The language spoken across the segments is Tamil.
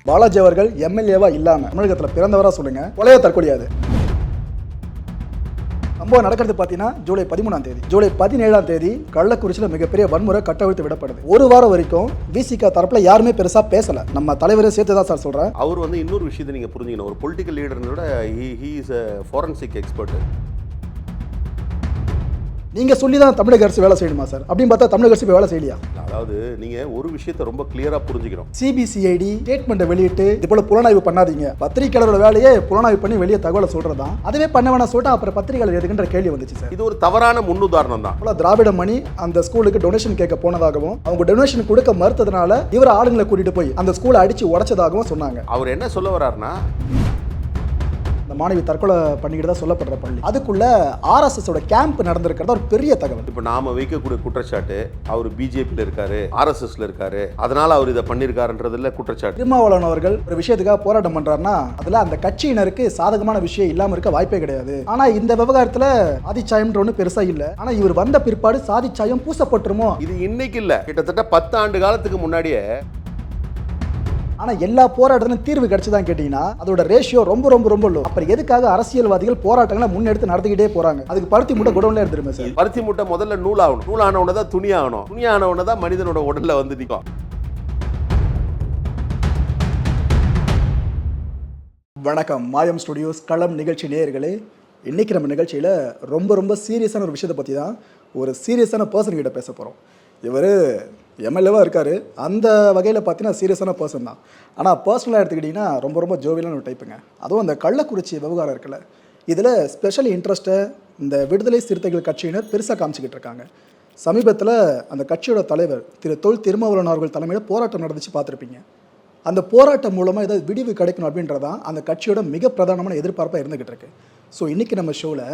பாலாஜி அவர்கள் எம்எல்ஏவா இல்லாம தமிழகத்தில் பிறந்தவரா சொல்லுங்க, கொலைய தற்கொலையாது. சம்பவம் நடக்கிறது பார்த்தீங்கன்னா ஜூலை 13ஆம் தேதி. ஜூலை 17ஆம் தேதி கள்ளக்குறிச்சியில் மிகப்பெரிய வன்முறை கட்டவிழ்த்து விடப்படுது. ஒரு வாரம் வரைக்கும் விசிக தரப்புல யாருமே பெருசா பேசல. நம்ம தலைவரை சேர்த்து தான் சார் சொல்றேன். அவர் இன்னொரு விஷயத்தை நீங்க புரிஞ்சுக்கணும். ஒரு பொலிட்டிக்கல் லீடர்னோட he is a forensic expert. நீங்க சொல்லி தான் தமிழக அரசு வேலை செய்யணுமா சார்? அப்படின்னு பார்த்தா தமிழக அரசு வேலை செய்யலையா? அதாவது நீங்க ஒரு விஷயத்தை ரொம்ப கிளியரா புரிஞ்சுக்கணும். சிபிசிஐடி ஸ்டேட்மெண்ட் வெளியிட்டு இது போல புலனாய்வு பண்ணாதீங்க, பத்திரிகையாளரோட வேலையே புலனாய்வு பண்ணி வெளியே தகவலை சொல்றதா, அதுவே பண்ண வேணாம் சொல்லிட்டு அப்புறம் பத்திரிகையாளர் எதுக்குன்ற கேள்வி வந்துச்சு சார். இது ஒரு தவறான முன்னுதாரணம் தான். திராவிட மணி அந்த ஸ்கூலுக்கு டொனேஷன் கேட்க போனதாகவும் அவங்க டொனேஷன் கொடுக்க மறுத்ததுனால இவர் ஆளுங்களை கூட்டிட்டு போய் அந்த ஸ்கூலை அடிச்சு உடைச்சதாகவும் சொன்னாங்க. அவர் என்ன சொல்ல வர்றாருன்னா, இந்த மாணவி தற்கொலை பண்ணிக்கிட்டு தான் சொல்லப்படுற பள்ளி, அதுக்குள்ள ஆர்எஸ்எஸோட கேம்ப் நடந்திருக்கிறதா ஒரு பெரிய தகவல். இப்போ நாம வைக்கக்கூடிய குற்றச்சாட்டு அவர் பிஜேபியில் இருக்காரு, ஆர்எஸ்எஸ்ல இருக்காரு, அதனால அவர் இதை பண்ணியிருக்காருன்றதுல குற்றச்சாட்டு. திருமாவளவன் அவர்கள் ஒரு விஷயத்துக்காக போராட்டம் பண்றாருன்னா அதுல அந்த கட்சியினருக்கு சாதகமான விஷயம் இல்லாம இருக்க வாய்ப்பே கிடையாது. ஆனா இந்த விவகாரத்துல சாதிச்சாயம்ன்ற ஒண்ணு பெருசா இல்ல. ஆனா இவர் வந்த பிற்பாடு சாதிச்சாயம் பூசப்பட்டுருமோ? இது இன்னைக்கு இல்ல, கிட்டத்தட்ட 10 ஆண்டு காலத்துக்கு முன்னாடியே. ஆனா எல்லா போராட்டத்திலும் தீர்வு கிடைச்சுதான் கேட்டீங்கன்னா அதோட ரேஷியோ ரொம்ப ரொம்ப ரொம்ப லோ. அப்புறம் எதுக்காக அரசியல்வாதிகள் போராட்டங்களை முன்னெடுத்து நடத்திக்கிட்டே போறாங்க? அதுக்கு பருத்தி மூட்டை குடோன்ல எடுத்துருமே சார். பருத்தி மூட்டை முதல்ல நூல் ஆகணும், நூல் ஆனவன தான் துணி ஆகணும், துணி ஆனவன தான் மனிதனோட உடல்ல நிற்கும். வணக்கம், மாயம் ஸ்டுடியோஸ் களம் நிகழ்ச்சி நேயர்களே. இன்னைக்கு நம்ம நிகழ்ச்சியில ரொம்ப ரொம்ப சீரியஸான ஒரு விஷயத்தை பத்தி தான் ஒரு சீரியஸான பர்சன் கிட்ட பேச போறோம். இவர் எம்எல்ஏவாக இருக்கார். அந்த வகையில் பார்த்தீங்கன்னா சீரியஸான பர்சன் தான். ஆனால் பர்சனலாக எடுத்துக்கிட்டிங்கன்னா ரொம்ப ரொம்ப ஜோவியலான ஒரு டைப்புங்க. அதுவும் அந்த கள்ளக்குறிச்சி விவகாரம் இருக்குல்ல, இதில் ஸ்பெஷல் இன்ட்ரெஸ்ட்டை இந்த விடுதலை சிறுத்தைகள் கட்சியினர் பெருசாக காமிச்சிக்கிட்டு இருக்காங்க. சமீபத்தில் அந்த கட்சியோட தலைவர் தொல் திருமாவளவன் அவர்கள் தலைமையில் போராட்டம் நடந்துச்சு, பார்த்துருப்பீங்க. அந்த போராட்டம் மூலமாக ஏதாவது விடிவு கிடைக்கணும் அப்படின்றதான் அந்த கட்சியோட மிக பிரதானமான எதிர்பார்ப்பாக இருந்துகிட்டு இருக்கு. ஸோ இன்றைக்கி நம்ம ஷோவில்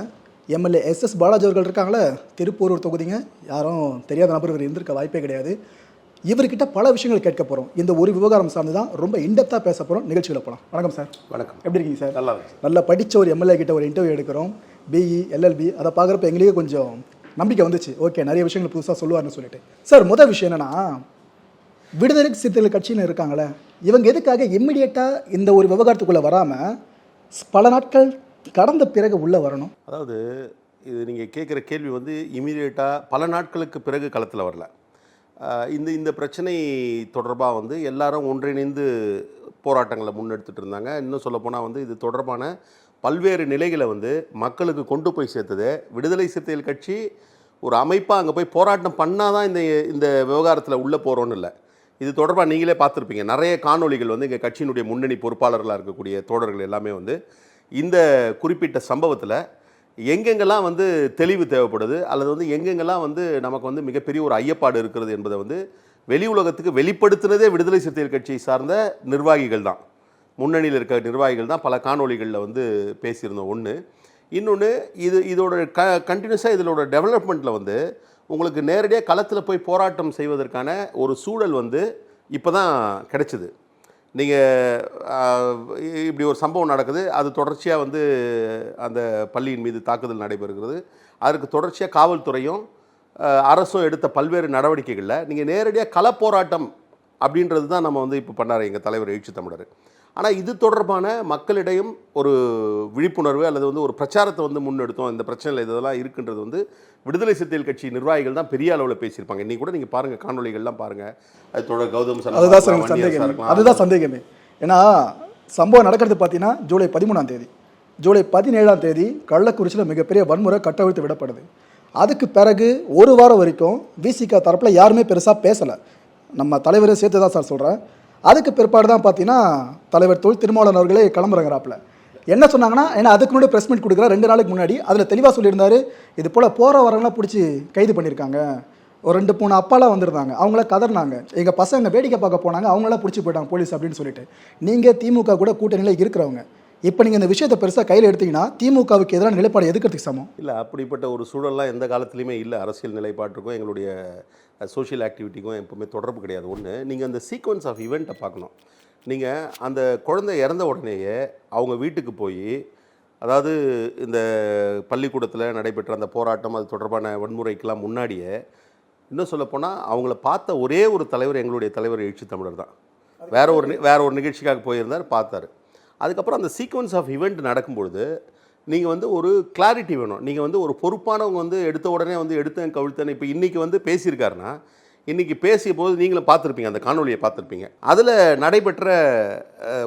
எம்எல்ஏ எஸ்எஸ் பாலாஜி அவர்கள் இருக்காங்களே, திருப்பூர் தொகுதிங்க, யாரும் தெரியாத நபர் இவர் இருந்திருக்க வாய்ப்பே கிடையாது. இவர்கிட்ட பல விஷயங்கள் கேட்க போகிறோம். இந்த ஒரு விவகாரம் சார்ந்து தான் ரொம்ப இன்டெப்த்தாக பேச போகிறோம். நிகழ்ச்சியில் போகலாம். வணக்கம் சார். வணக்கம். எப்படி இருக்கீங்க சார்? நல்லா படித்த ஒரு எம்எல்ஏ கிட்ட ஒரு இன்டர்வியூ எடுக்கிறோம். பிஇ எல்எல்பி அதை பார்க்குறப்ப எங்களுக்கே கொஞ்சம் நம்பிக்கை வந்துச்சு. ஓகே, நிறைய விஷயங்கள் புதுசாக சொல்லுவார்னு சொல்லிட்டு. சார், முதல் விஷயம் என்னென்னா, விடுதலை சிறுத்தைகள் கட்சின்னு இருக்காங்களே, இவங்க எதுக்காக இம்மிடியேட்டாக இந்த ஒரு விவகாரத்துக்குள்ளே வராமல் பல நாட்கள் கடந்த பிறகு உள்ளே வரணும்? அதாவது இது நீங்கள் கேட்குற கேள்வி இமீடியட்டாக பல நாட்களுக்கு பிறகு களத்தில் வரல. இந்த பிரச்சனை தொடர்பாக எல்லாரும் ஒன்றிணைந்து போராட்டங்களை முன்னெடுத்துட்டு இருந்தாங்க. இன்னும் சொல்லப்போனால் இது தொடர்பான பல்வேறு நிலைகளை மக்களுக்கு கொண்டு போய் சேர்த்தது விடுதலை சிறுத்தைகள் கட்சி. ஒரு அமைப்பாக அங்கே போய் போராட்டம் பண்ணால் தான் இந்த விவகாரத்தில் உள்ளே போகிறோன்னு இல்லை. இது தொடர்பாக நீங்களே பார்த்துருப்பீங்க. நிறைய காணொலிகள் எங்கள் கட்சியினுடைய முன்னணி பொறுப்பாளர்களாக இருக்கக்கூடிய தோழர்கள் எல்லாமே இந்த குறிப்பிட்ட சம்பவத்தில் எங்கெங்கெல்லாம் தெளிவு தேவைப்படுது அல்லது எங்கெங்கெல்லாம் நமக்கு மிகப்பெரிய ஒரு ஐயப்பாடு இருக்கிறது என்பதை வெளி உலகத்துக்கு வெளிப்படுத்தினதே விடுதலை சிறுத்தைகள் கட்சியை சார்ந்த நிர்வாகிகள் தான், முன்னணியில் இருக்க நிர்வாகிகள் தான். பல காணொலிகளில் பேசியிருந்தோம். ஒன்று. இன்னொன்று, இதோட கண்டினியூஸாக இதோட டெவலப்மெண்ட்டில் உங்களுக்கு நேரடியாக களத்தில் போய் போராட்டம் செய்வதற்கான ஒரு சூழல் இப்போ தான் கிடைச்சிது. நீங்கள் இப்படி ஒரு சம்பவம் நடக்குது, அது தொடர்ச்சியாக அந்த பள்ளியின் மீது தாக்குதல் நடைபெறுகிறது. அதற்கு தொடர்ச்சியாக காவல்துறையும் அரசும் எடுத்த பல்வேறு நடவடிக்கைகளில் நீங்கள் நேரடியாக களப்போராட்டம் அப்படின்றது தான் நம்ம இப்போ பண்ணார் எங்கள் தலைவர் எழுச்சி தமிழர். ஆனால் இது தொடர்பான மக்களிடையும் ஒரு விழிப்புணர்வு அல்லது ஒரு பிரச்சாரத்தை முன்னெடுத்தோம். இந்த பிரச்சனையில் இதெல்லாம் இருக்குன்றது விடுதலை சிறுத்தைகள் கட்சி நிர்வாகிகள் தான் பெரிய அளவில் பேசியிருப்பாங்க. இன்னைக்கு கூட நீங்கள் பாருங்கள், காணொலிகள்லாம் பாருங்கள். அது தொடர் கௌதம் அதுதான் சந்தேகமே. ஏன்னா சம்பவம் நடக்கிறது பார்த்தீங்கன்னா ஜூலை 13ஆம் தேதி. ஜூலை 17ஆம் தேதி கள்ளக்குறிச்சியில் மிகப்பெரிய வன்முறை கட்டவிழ்த்து விடப்படுது. அதுக்கு பிறகு ஒரு வாரம் வரைக்கும் விசிக தரப்பில் யாருமே பெருசாக பேசலை. நம்ம தலைவரை சேர்த்து தான் சார் சொல்கிறேன். அதுக்கு பிற்பாடு தான் பார்த்தீங்கன்னா தலைவர் தொல் திருமாவளவன் அவர்களே கிளம்புறங்கிறாப்புல. என்ன சொன்னாங்கன்னா, ஏன்னா அதுக்கு முன்னாடி ப்ரெஸ் மீட் கொடுக்குற 2 நாளைக்கு முன்னாடி அதில் தெளிவாக சொல்லியிருந்தாரு, இது போல் போகிற வரவங்களாம் பிடிச்சி கைது பண்ணியிருக்காங்க. ஒரு 2-3 அப்பாலாம் வந்திருந்தாங்க, அவங்களாம் கதறினாங்க, எங்கள் பசங்க வேடிக்கை பார்க்க போனாங்க, அவங்களாம் பிடிச்சி போயிட்டாங்க போலீஸ் அப்படின்னு சொல்லிட்டு. நீங்கள் திமுக கூட கூட்டணியில் இருக்கிறவங்க, இப்போ நீங்கள் இந்த விஷயத்தை பெருசாக கையில் எடுத்தீங்கன்னா திமுகவுக்கு எதிரான நிலைப்பாடு எதுக்கிறதுக்கு சமம் இல்லை. அப்படிப்பட்ட ஒரு சூழல்லாம் எந்த காலத்துலையுமே இல்லை. அரசியல் நிலைப்பாட்டுக்கும் எங்களுடைய சோஷியல் ஆக்டிவிட்டிக்கும் எப்பவுமே தொடர்பு கிடையாது. ஒன்று, நீங்கள் அந்த சீக்வன்ஸ் ஆஃப் ஈவெண்ட்டை பார்க்கணும். நீங்கள் அந்த குழந்தை இறந்த உடனேயே அவங்க வீட்டுக்கு போய், அதாவது இந்த பள்ளிக்கூடத்தில் நடைபெற்ற அந்த போராட்டம் அது தொடர்பான வன்முறைக்கெல்லாம் முன்னாடியே, இன்னும் சொல்லப்போனால் அவங்கள பார்த்த ஒரே ஒரு தலைவர் எங்களுடைய தலைவர் எழுச்சி தமிழர் தான். வேற ஒரு நிகழ்ச்சிக்காக போயிருந்தார், பார்த்தாரு. அதுக்கப்புறம் அந்த சீக்வன்ஸ் ஆஃப் ஈவெண்ட் நடக்கும்பொழுது நீங்கள் வந்து ஒரு கிளாரிட்டி வேணும். நீங்கள் வந்து ஒரு பொறுப்பானவங்க வந்து எடுத்த உடனே வந்து எடுத்தேன் கவிழ்த்தேன் இப்போ இன்றைக்கி வந்து பேசியிருக்காருன்னா, இன்றைக்கி பேசிய போது நீங்களும் பார்த்துருப்பீங்க, அந்த காணொலியை பார்த்துருப்பீங்க. அதில் நடைபெற்ற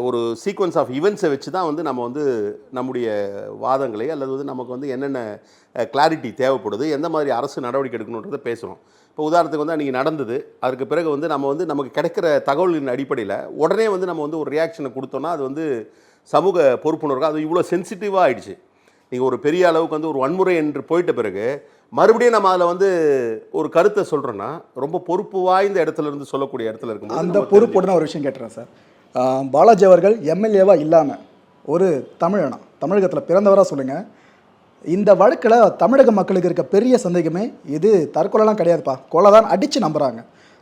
ஒரு சீக்வன்ஸ் ஆஃப் ஈவெண்ட்ஸை வச்சு தான் வந்து நம்ம வந்து நம்முடைய வாதங்களை அல்லது வந்து நமக்கு வந்து என்னென்ன கிளாரிட்டி தேவைப்படுது, எந்த மாதிரி அரசு நடவடிக்கை எடுக்கணுன்றதை பேசுகிறோம். இப்போ உதாரணத்துக்கு வந்து அன்றைக்கி நடந்தது, அதுக்கு பிறகு வந்து நம்ம வந்து நமக்கு கிடைக்கிற தகவலின் அடிப்படையில் உடனே வந்து நம்ம வந்து ஒரு ரியாக்ஷனை கொடுத்தோன்னா அது வந்து சமூக பொறுப்புணர்வு அது இவ்வளோ சென்சிட்டிவாக ஆகிடுச்சு. நீங்கள் ஒரு பெரிய அளவுக்கு வந்து ஒரு வன்முறை என்று போயிட்ட பிறகு மறுபடியும் நம்ம அதில் வந்து ஒரு கருத்தை சொல்கிறோன்னா ரொம்ப பொறுப்பு வாய்ந்த இடத்துல இருந்து சொல்லக்கூடிய இடத்துல இருக்கும். அந்த பொறுப்போடு நான் ஒரு விஷயம் கேட்டுறேன் சார். பாலாஜி அவர்கள் எம்எல்ஏவாக இல்லாமல் ஒரு தமிழனா, தமிழகத்தில் பிறந்தவராக சொல்லுங்கள், இந்த வழக்கில் தமிழக மக்களுக்கு இருக்க பெரிய சந்தேகமே இது தற்கொலைலாம் கிடையாதுப்பா, கொலை தான் அடித்து நம்புகிறாங்க.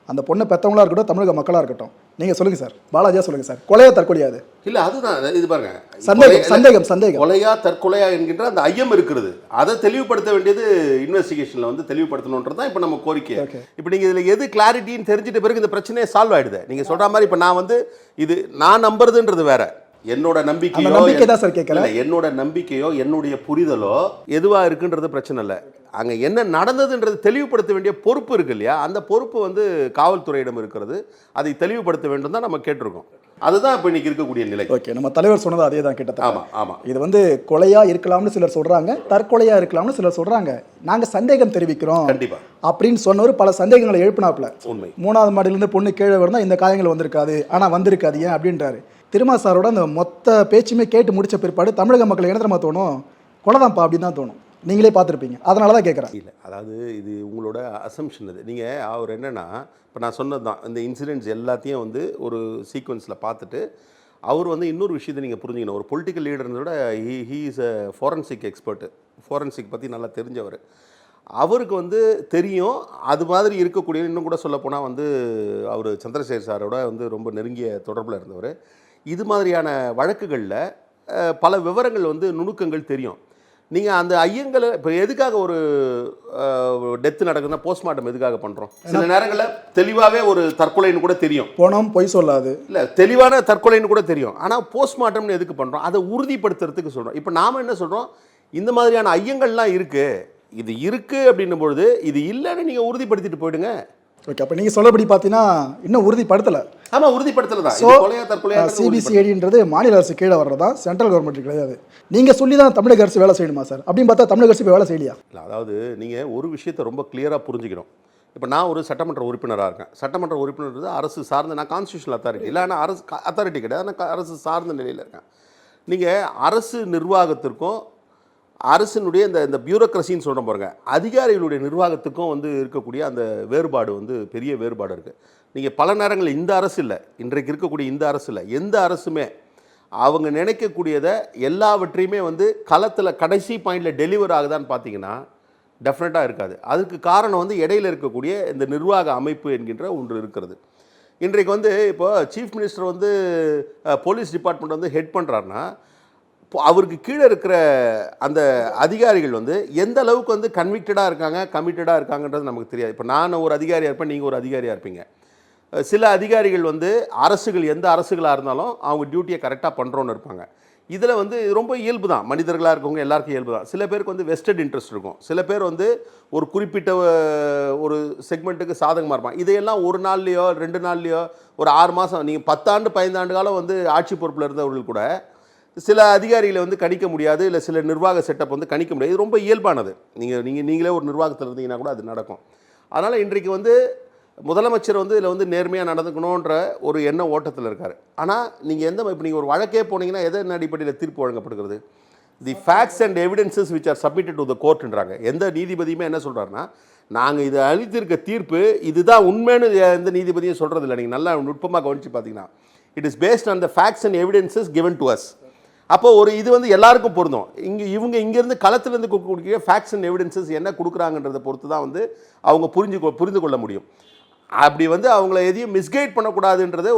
அந்த பொண்ணை பெற்றவங்களா இருக்கட்டும், தமிழக மக்களாக இருக்கட்டும், நீங்கள் சொல்லுங்கள் சார், பாலாஜியா சொல்லுங்கள் சார், கொலையா தற்கொலையாது? இல்லை அதுதான் இது பாருங்க, சந்தேகம் கொலையா தற்கொலையா என்கின்ற அந்த ஐயம் இருக்கிறது. அதை தெளிவுபடுத்த வேண்டியது இன்வெஸ்டிகேஷனில் வந்து தெளிவுபடுத்தணுன்றது தான் இப்போ நம்ம கோரிக்கை. இப்போ நீங்கள் இதில் எது கிளாரிட்டின்னு தெரிஞ்சிட்ட பிறகு இந்த பிரச்சனையே சால்வ் ஆகிடுது. நீங்கள் சொல்கிற மாதிரி இப்போ நான் வந்து இது நான் நம்புறதுன்றது வேற, என்னோட நம்பிக்கையோ என்னோட நம்பிக்கையோ என்னுடைய புரிதலோ எதுவாக இருக்குன்றது பிரச்சனை இல்லை. அங்கே என்ன நடந்ததுன்றது தெளிவுபடுத்த வேண்டிய பொறுப்பு இருக்கு இல்லையா, அந்த பொறுப்பு வந்து காவல்துறையிடம் இருக்கிறது. அதை தெளிவுபடுத்த வேண்டும் தான் நம்ம கேட்டிருக்கோம். அதுதான் இப்போ இன்னைக்கு இருக்கக்கூடிய நிலை. ஓகே, நம்ம தலைவர் சொன்னது அதே தான் கிட்டத்தட்ட. ஆமாம் ஆமாம், இது வந்து கொலையா இருக்கலாம்னு சிலர் சொல்றாங்க, தற்கொலையா இருக்கலாம்னு சிலர் சொல்றாங்க. நாங்கள் சந்தேகம் தெரிவிக்கிறோம் கண்டிப்பா அப்படின்னு சொன்னவர் பல சந்தேகங்களை எழுப்பினாப்ல. உண்மை. 3வது மாடியிலிருந்து பொண்ணு கீழே விழுந்தா இந்த காயங்கள் வந்திருக்காது, ஆனால் வந்திருக்காது ஏன் அப்படின்றாரு. திருமா சாரோட அந்த மொத்த பேச்சுமே கேட்டு முடிச்ச பிற்பாடு தமிழக மக்கள் என்ன தெரியுமா தோணும், கொலைதான்ப்பா அப்படின்னு தான் தோணும். நீங்களே பார்த்துருப்பீங்க, அதனால தான் கேட்குறேன். இல்லை, அதாவது இது உங்களோட அசம்ஷன். இது நீங்கள் அவர் என்னென்னா, இப்போ நான் சொன்னது தான், இந்த இன்சிடென்ட்ஸ் எல்லாத்தையும் வந்து ஒரு சீக்வன்ஸில் பார்த்துட்டு அவர் வந்து இன்னொரு விஷயத்தை நீங்கள் புரிஞ்சுக்கணும். ஒரு பொலிட்டிக்கல் லீடர்னோட he is a forensic expert, forensic பற்றி நல்லா தெரிஞ்சவர். அவருக்கு வந்து தெரியும் அது மாதிரி இருக்கக்கூடிய, இன்னும் கூட சொல்லப்போனால் வந்து அவர் சந்திரசேகர் சாரோட வந்து ரொம்ப நெருங்கிய தொடர்பில் இருந்தவர். இது மாதிரியான வழக்குகளில் பல விவரங்கள் வந்து நுணுக்கங்கள் தெரியும். நீங்கள் அந்த ஐயங்களை இப்போ எதுக்காக ஒரு டெத்து நடக்குதுன்னா போஸ்ட்மார்ட்டம் எதுக்காக பண்ணுறோம்? சில நேரங்களில் தெளிவாகவே ஒரு தற்கொலைன்னு கூட தெரியும், போனோம் பொய் சொல்லாது, இல்லை தெளிவான தற்கொலைன்னு கூட தெரியும். ஆனால் போஸ்ட்மார்ட்டம்னு எதுக்கு பண்ணுறோம்? அதை உறுதிப்படுத்துறதுக்கு சொல்கிறோம். இப்போ நாம் என்ன சொல்கிறோம், இந்த மாதிரியான ஐயங்கள்லாம் இருக்குது, இது இருக்குது அப்படின்னும் பொழுது இது இல்லைன்னு நீங்கள் உறுதிப்படுத்திட்டு போயிடுங்க. ஓகே, அப்போ நீங்கள் சொல்லபடி பார்த்தீங்கன்னா இன்னும் உறுதிப்படுத்தலை. ஆமாம், உறுதிப்படுத்தலை தான். ஸோ சிபிசிஐடின்றது மாநில அரசு கீழே வர்றதா, சென்ட்ரல் கவர்மெண்ட் கிடையாது. நீங்கள் சொல்லி தான் தமிழக அரசு வேலை செய்யணுமா சார்? அப்படின்னு பார்த்தா தமிழக அரசு வேலை செய்யலையா? இல்லை, அதாவது நீங்கள் ஒரு விஷயத்தை ரொம்ப கிளியராக புரிஞ்சுக்கணும். இப்போ நான் ஒரு சட்டமன்ற உறுப்பினராக இருக்கேன். சட்டமன்ற உறுப்பினர் அரசு சார்ந்த, நான் கான்ஸ்டியூஷனல் அத்தாரிட்டி இல்லை, ஆனால் அரசு அத்தாரிட்டி கிடையாது, ஆனால் அரசு சார்ந்த நிலையில் இருக்கேன். நீங்கள் அரசு நிர்வாகத்திற்கும் அரசினுடைய இந்த பியூரோக்ரஸின்னு சொல்கிறோம் பாருங்க, அதிகாரிகளுடைய நிர்வாகத்துக்கும் வந்து இருக்கக்கூடிய அந்த வேறுபாடு வந்து பெரிய வேறுபாடு இருக்குது. நீங்கள் பல நேரங்களில் இந்த அரசு இல்லை, இன்றைக்கு இருக்கக்கூடிய இந்த அரசு இல்லை, எந்த அரசுமே அவங்க நினைக்கக்கூடியதை எல்லாவற்றையுமே வந்து களத்தில் கடைசி பாயிண்டில் டெலிவர் ஆகுதான்னு பார்த்தீங்கன்னா டெஃபினட்டாக இருக்காது. அதுக்கு காரணம் வந்து இடையில் இருக்கக்கூடிய இந்த நிர்வாக அமைப்பு என்கின்ற ஒன்று இருக்கிறது. இன்றைக்கு வந்து இப்போ சீஃப் மினிஸ்டர் வந்து போலீஸ் டிபார்ட்மெண்ட் வந்து ஹெட் பண்ணுறாருன்னா அவருக்கு கீழே இருக்கிற அந்த அதிகாரிகள் வந்து எந்த அளவுக்கு வந்து கன்விக்டடாக இருக்காங்க, கமிட்டடாக இருக்காங்கன்றது நமக்கு தெரியாது. இப்போ நான் ஒரு அதிகாரியாக இருப்பேன், நீங்கள் ஒரு அதிகாரியாக இருப்பீங்க. சில அதிகாரிகள் வந்து அரசுகள் எந்த அரசுகளாக இருந்தாலும் அவங்க டியூட்டியை கரெக்டாக பண்ணுறோன்னு இருப்பாங்க. இதில் வந்து ரொம்ப இயல்பு தான், மனிதர்களாக இருக்கவங்க எல்லாருக்கும் இயல்பு தான். சில பேருக்கு வந்து வெஸ்டட் இன்ட்ரெஸ்ட் இருக்கும், சில பேர் வந்து ஒரு குறிப்பிட்ட ஒரு செக்மெண்ட்டுக்கு சாதகமாக இருப்பாங்க. இதையெல்லாம் ஒரு நாள்லையோ 2 நாள்லையோ ஒரு 6 மாதம், நீங்கள் 10 ஆண்டு 15 ஆண்டு காலம் வந்து ஆட்சி பொறுப்பில் இருந்தவர்கள் கூட சில அதிகாரிகளை வந்து கணிக்க முடியாது, இல்லை சில நிர்வாக செட்டப் வந்து கணிக்க முடியாது. இது ரொம்ப இயல்பானது. நீங்களே ஒரு நிர்வாகத்தில் இருந்தீங்கன்னா கூட அது நடக்கும். அதனால் இன்றைக்கு வந்து முதலமைச்சர் வந்து இதில் வந்து நேர்மையாக நடந்துக்கணுன்ற ஒரு எண்ண ஓட்டத்தில் இருக்கார். ஆனால் நீங்கள் இப்போ நீங்கள் ஒரு வழக்கே போனீங்கன்னா எதன் அடிப்படையில் தீர்ப்பு வழங்கப்படுகிறது? The facts and evidences which are submitted to the கோர்ட்ன்றாங்க. எந்த நீதிபதியுமே என்ன சொல்கிறாருன்னா, நாங்கள் இதை அளித்திருக்க தீர்ப்பு இதுதான் உண்மைன்னு எந்த நீதிபதியும் சொல்கிறதில்ல. நீங்கள் நல்லா நுட்பமாக கவனித்து பார்த்தீங்கன்னா it is based on the facts and evidences given to us. அப்போ ஒரு இது வந்து எல்லாருக்கும் பொருந்தும். இங்கேருந்து களத்திலேருந்து கொடுக்கக்கூடிய ஃபேக்ட்ஸ் அண்ட் எவிடன்சஸ் என்ன கொடுக்குறாங்கன்றதை பொறுத்து தான் வந்து அவங்க புரிந்து கொள்ள முடியும். அப்படி வந்து அவங்கள எதையும் மிஸ்கைட் பண்ணக்கூடாதுன்றதை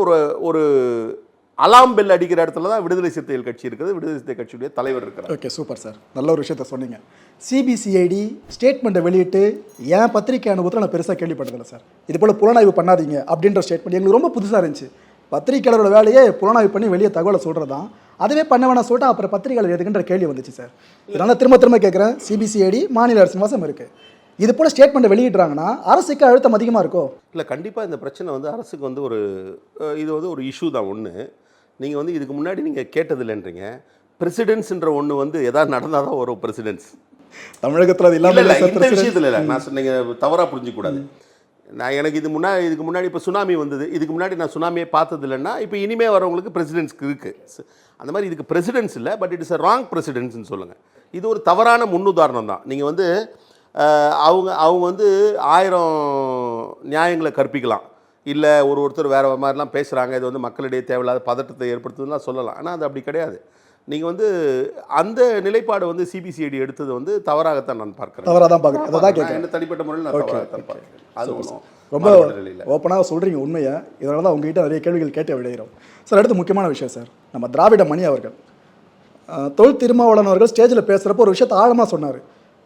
ஒரு அலாம் பெல் அடிக்கிற இடத்துல தான் விடுதலை சிறுத்தைகள் கட்சி இருக்குது, விடுதலை சிறுத்தை கட்சியுடைய தலைவர் இருக்கிறார். ஓகே, சூப்பர் சார், நல்ல ஒரு விஷயத்த சொன்னீங்க. சிபிசிஐடி ஸ்டேட்மெண்ட்டை வெளியிட்டு என் பத்திரிகை அனுபவத்தில் நான் பெருசாக கேள்விப்பட்டதில்லை சார். இது போல் புலனாய்வு பண்ணாதீங்க அப்படின்ற ஸ்டேட்மெண்ட் எங்களுக்கு ரொம்ப புதுசாக இருந்துச்சு. பத்திரிக்கையாளரோட வேலையே புலனாய்வு பண்ணி வெளியே தகவலை சொல்கிறது தான். அதுவே பண்ண வேணாம் சொல்லிட்டு அப்புறம் பத்திரிகையாளர் எதுக்குன்ற கேள்வி வந்துச்சு சார். இதனால் திரும்ப கேட்குறேன், சிபிசிஐடி மாநில அரசு வசம் இருக்குது. இது போல் ஸ்டேட்மெண்ட் வெளியிடுறாங்கன்னா அரசுக்கு அழுத்தம் அதிகமாக இருக்கும். இல்லை, கண்டிப்பாக இந்த பிரச்சனை வந்து அரசுக்கு வந்து இது வந்து ஒரு இஷ்யூ தான். ஒன்று, நீங்கள் வந்து இதுக்கு முன்னாடி நீங்கள் கேட்டதில்லைன்றீங்க. பிரசிடென்ட்ஸ்ன்ற ஒன்று வந்து எதாவது நடந்தால் தான் வரும் பிரசிடென்ட்ஸ். தமிழகத்தில் அது இல்லாமல் இந்த விஷயத்தில் இல்லை, நான் நீங்கள் தவறாக புரிஞ்சிக்கூடாது. எனக்கு இதுக்கு முன்னாடி இப்போ சுனாமி வந்தது. இதுக்கு முன்னாடி நான் சுனாமியை பார்த்தது இல்லைன்னா இப்போ இனிமேல் வரவங்களுக்கு பிரசிடென்ட்ஸ்க்கு இருக்குது. அந்த மாதிரி இதுக்கு பிரசிடென்ட்ஸ் இல்லை, but it is a wrong பிரசிடென்ட்ஸ்னு சொல்லுங்கள். இது ஒரு தவறான முன்னுதாரணம் தான். நீங்கள் வந்து அவங்க வந்து 1000 நியாயங்களை கற்பிக்கலாம். இல்லை ஒருத்தர் வேறு மாதிரிலாம் பேசுகிறாங்க, இது வந்து மக்களிடையே தேவையில்லாத பதட்டத்தை ஏற்படுத்துதுலாம் சொல்லலாம். ஆனால் அது அப்படி கிடையாது. நீங்கள் வந்து அந்த நிலைப்பாடு வந்து சிபிசிஐடி எடுத்தது வந்து தவறாகத்தான் நான் பார்க்குறேன். தவறாக தான் பார்க்குறேன். அதை தான் கேட்குறேன். என்ன தனிப்பட்ட முறையில் நான் தவறாகத்தான் பார்க்குறேன். அது ஒன்றும் ரொம்ப ஓப்பனாக சொல்கிறீங்க உண்மையை. இதனால தான் உங்ககிட்ட நிறைய கேள்விகள் கேட்டு விடைகிறோம் சார். அடுத்து முக்கியமான விஷயம் சார், நம்ம திராவிட மணி அவர்கள் தொல் திருமாவளவன் அவர்கள் ஸ்டேஜில் பேசுகிறப்போ ஒரு விஷயத்தை ஆழமாக சொன்னார்.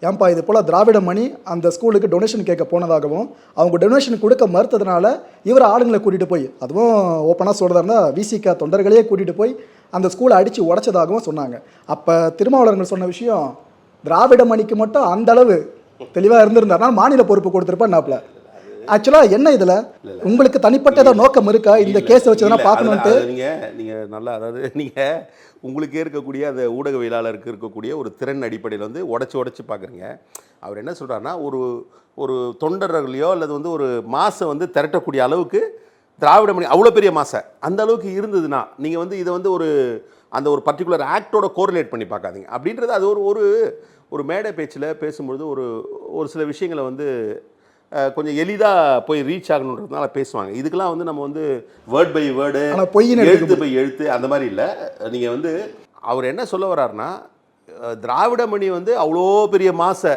ஏன்பா இது போல் திராவிட மணி அந்த ஸ்கூலுக்கு டொனேஷன் கேட்க போனதாகவும் அவங்க டொனேஷன் கொடுக்க மறுத்ததுனால இவர் ஆளுங்களை கூட்டிகிட்டு போய், அதுவும் ஓப்பனாக சொல்கிறதா இருந்தால் விசிக தொண்டர்களையே கூட்டிகிட்டு போய் அந்த ஸ்கூலை அடித்து உடைச்சதாகவும் சொன்னாங்க. அப்போ திருமாவளவர்கள் சொன்ன விஷயம் திராவிட மணிக்கு மட்டும் அந்த அளவு தெளிவாக இருந்திருந்தாருனா மாநில பொறுப்பு கொடுத்துருப்பாருனாப்ல. ஆக்சுவலாக என்ன இதில் உங்களுக்கு தனிப்பட்ட ஏதாவது நோக்கம் இருக்கா இந்த கேஸை வச்சதுனா பார்க்கணுன்ட்டு? நீங்கள் நல்லா, அதாவது நீங்கள் உங்களுக்கே இருக்கக்கூடிய அந்த ஊடகவியலாளருக்கு இருக்கக்கூடிய ஒரு திறன் அடிப்படையில் வந்து உடச்சி பார்க்குறீங்க. அவர் என்ன சொல்கிறாருன்னா, ஒரு தொண்டர்களையோ அல்லது வந்து ஒரு மாசை வந்து திரட்டக்கூடிய அளவுக்கு திராவிட மணி அவ்வளோ பெரிய மாசை அந்த அளவுக்கு இருந்ததுன்னா நீங்கள் வந்து இதை வந்து ஒரு பர்டிகுலர் ஆக்டோட கோரிலேட் பண்ணி பார்க்காதீங்க அப்படின்றது. அது ஒரு மேடை பேச்சில் பேசும்பொழுது ஒரு சில விஷயங்களை வந்து கொஞ்சம் எளிதாக போய் ரீச் ஆகணுன்றதுனால பேசுவாங்க. இதுக்கெல்லாம் வந்து நம்ம வந்து வேர்ட் பை வேர்டு, எழுத்து பை எழுத்து அந்த மாதிரி இல்லை. நீங்கள் வந்து அவர் என்ன சொல்ல வர்றாருன்னா, திராவிட மணி வந்து அவ்வளோ பெரிய மாசை,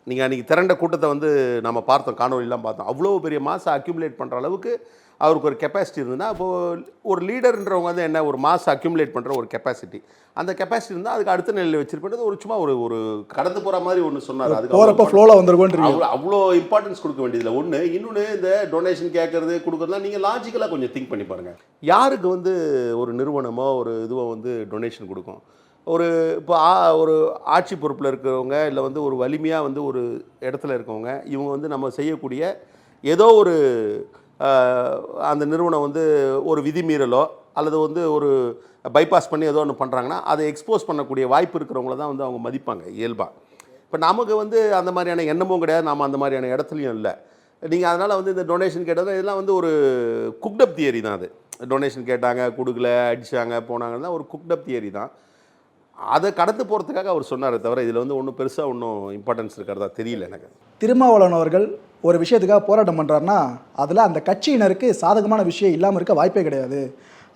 நீங்கள் அன்றைக்கி திரண்ட கூட்டத்தை வந்து நம்ம பார்த்தோம், காணொலிலாம் பார்த்தோம். அவ்வளோ பெரிய மாசை அக்யூமுலேட் பண்ணுற அளவுக்கு அவருக்கு ஒரு கெப்பாசிட்டி இருந்ததுன்னா, அப்போது ஒரு லீடர்ன்றவங்க வந்து என்ன, ஒரு மாசை அக்யூமுலேட் பண்ணுற ஒரு கெப்பாசிட்டி, அந்த கெப்பாசிட்டி இருந்தால் அதுக்கு அடுத்த நிலையில் வச்சிருப்பது சும்மா ஒரு கடந்து போகிற மாதிரி ஒன்று சொன்னார். அதுக்கு போகிறப்ப ஃப்ளோவில் வந்துருக்கோம். அவ்வளோ இம்பார்ட்டன்ஸ் கொடுக்க வேண்டியதில்லை. இன்னொன்று இந்த டொனேஷன் கேட்கறது கொடுக்குறதுலாம் நீங்கள் லாஜிக்கலாக கொஞ்சம் திங்க் பண்ணி பாருங்கள். யாருக்கு வந்து ஒரு நிறுவனமோ ஒரு இதுவோ வந்து டொனேஷன் கொடுக்கும்? இப்போ ஒரு ஆட்சி பொறுப்பில் இருக்கிறவங்க, இல்லை வந்து ஒரு வலிமையாக வந்து ஒரு இடத்துல இருக்கவங்க, இவங்க வந்து நம்ம செய்யக்கூடிய ஏதோ அந்த நிறுவனம் வந்து ஒரு விதிமீறலோ அல்லது வந்து ஒரு பைபாஸ் பண்ணி ஏதோ ஒன்று பண்ணுறாங்கன்னா அதை எக்ஸ்போஸ் பண்ணக்கூடிய வாய்ப்பு இருக்கிறவங்கள தான் வந்து அவங்க மதிப்பாங்க இயல்பாக. இப்போ நமக்கு வந்து அந்த மாதிரியான எண்ணமும் கிடையாது, நாம் அந்த மாதிரியான இடத்துலையும் இல்லை. நீங்கள் அதனால் வந்து இந்த டொனேஷன் கேட்டது இதெல்லாம் வந்து ஒரு குக்டப் தியரி தான். அது டொனேஷன் கேட்டாங்க, கொடுக்கல, அடித்தாங்க, போனாங்கன்னா ஒரு குக்டப் தியரி தான். அதை கடந்து போகிறதுக்காக அவர் சொன்னாரே தவிர இதில் வந்து ஒன்றும் பெருசாக ஒன்றும் இம்பார்ட்டன்ஸ் இருக்கிறதா தெரியல எனக்கு. திருமாவளவன் அவர்கள் ஒரு விஷயத்துக்காக போராட்டம் பண்ணுறாருன்னா அதில் அந்த கட்சியினருக்கு சாதகமான விஷயம் இல்லாமல் இருக்க வாய்ப்பே கிடையாது.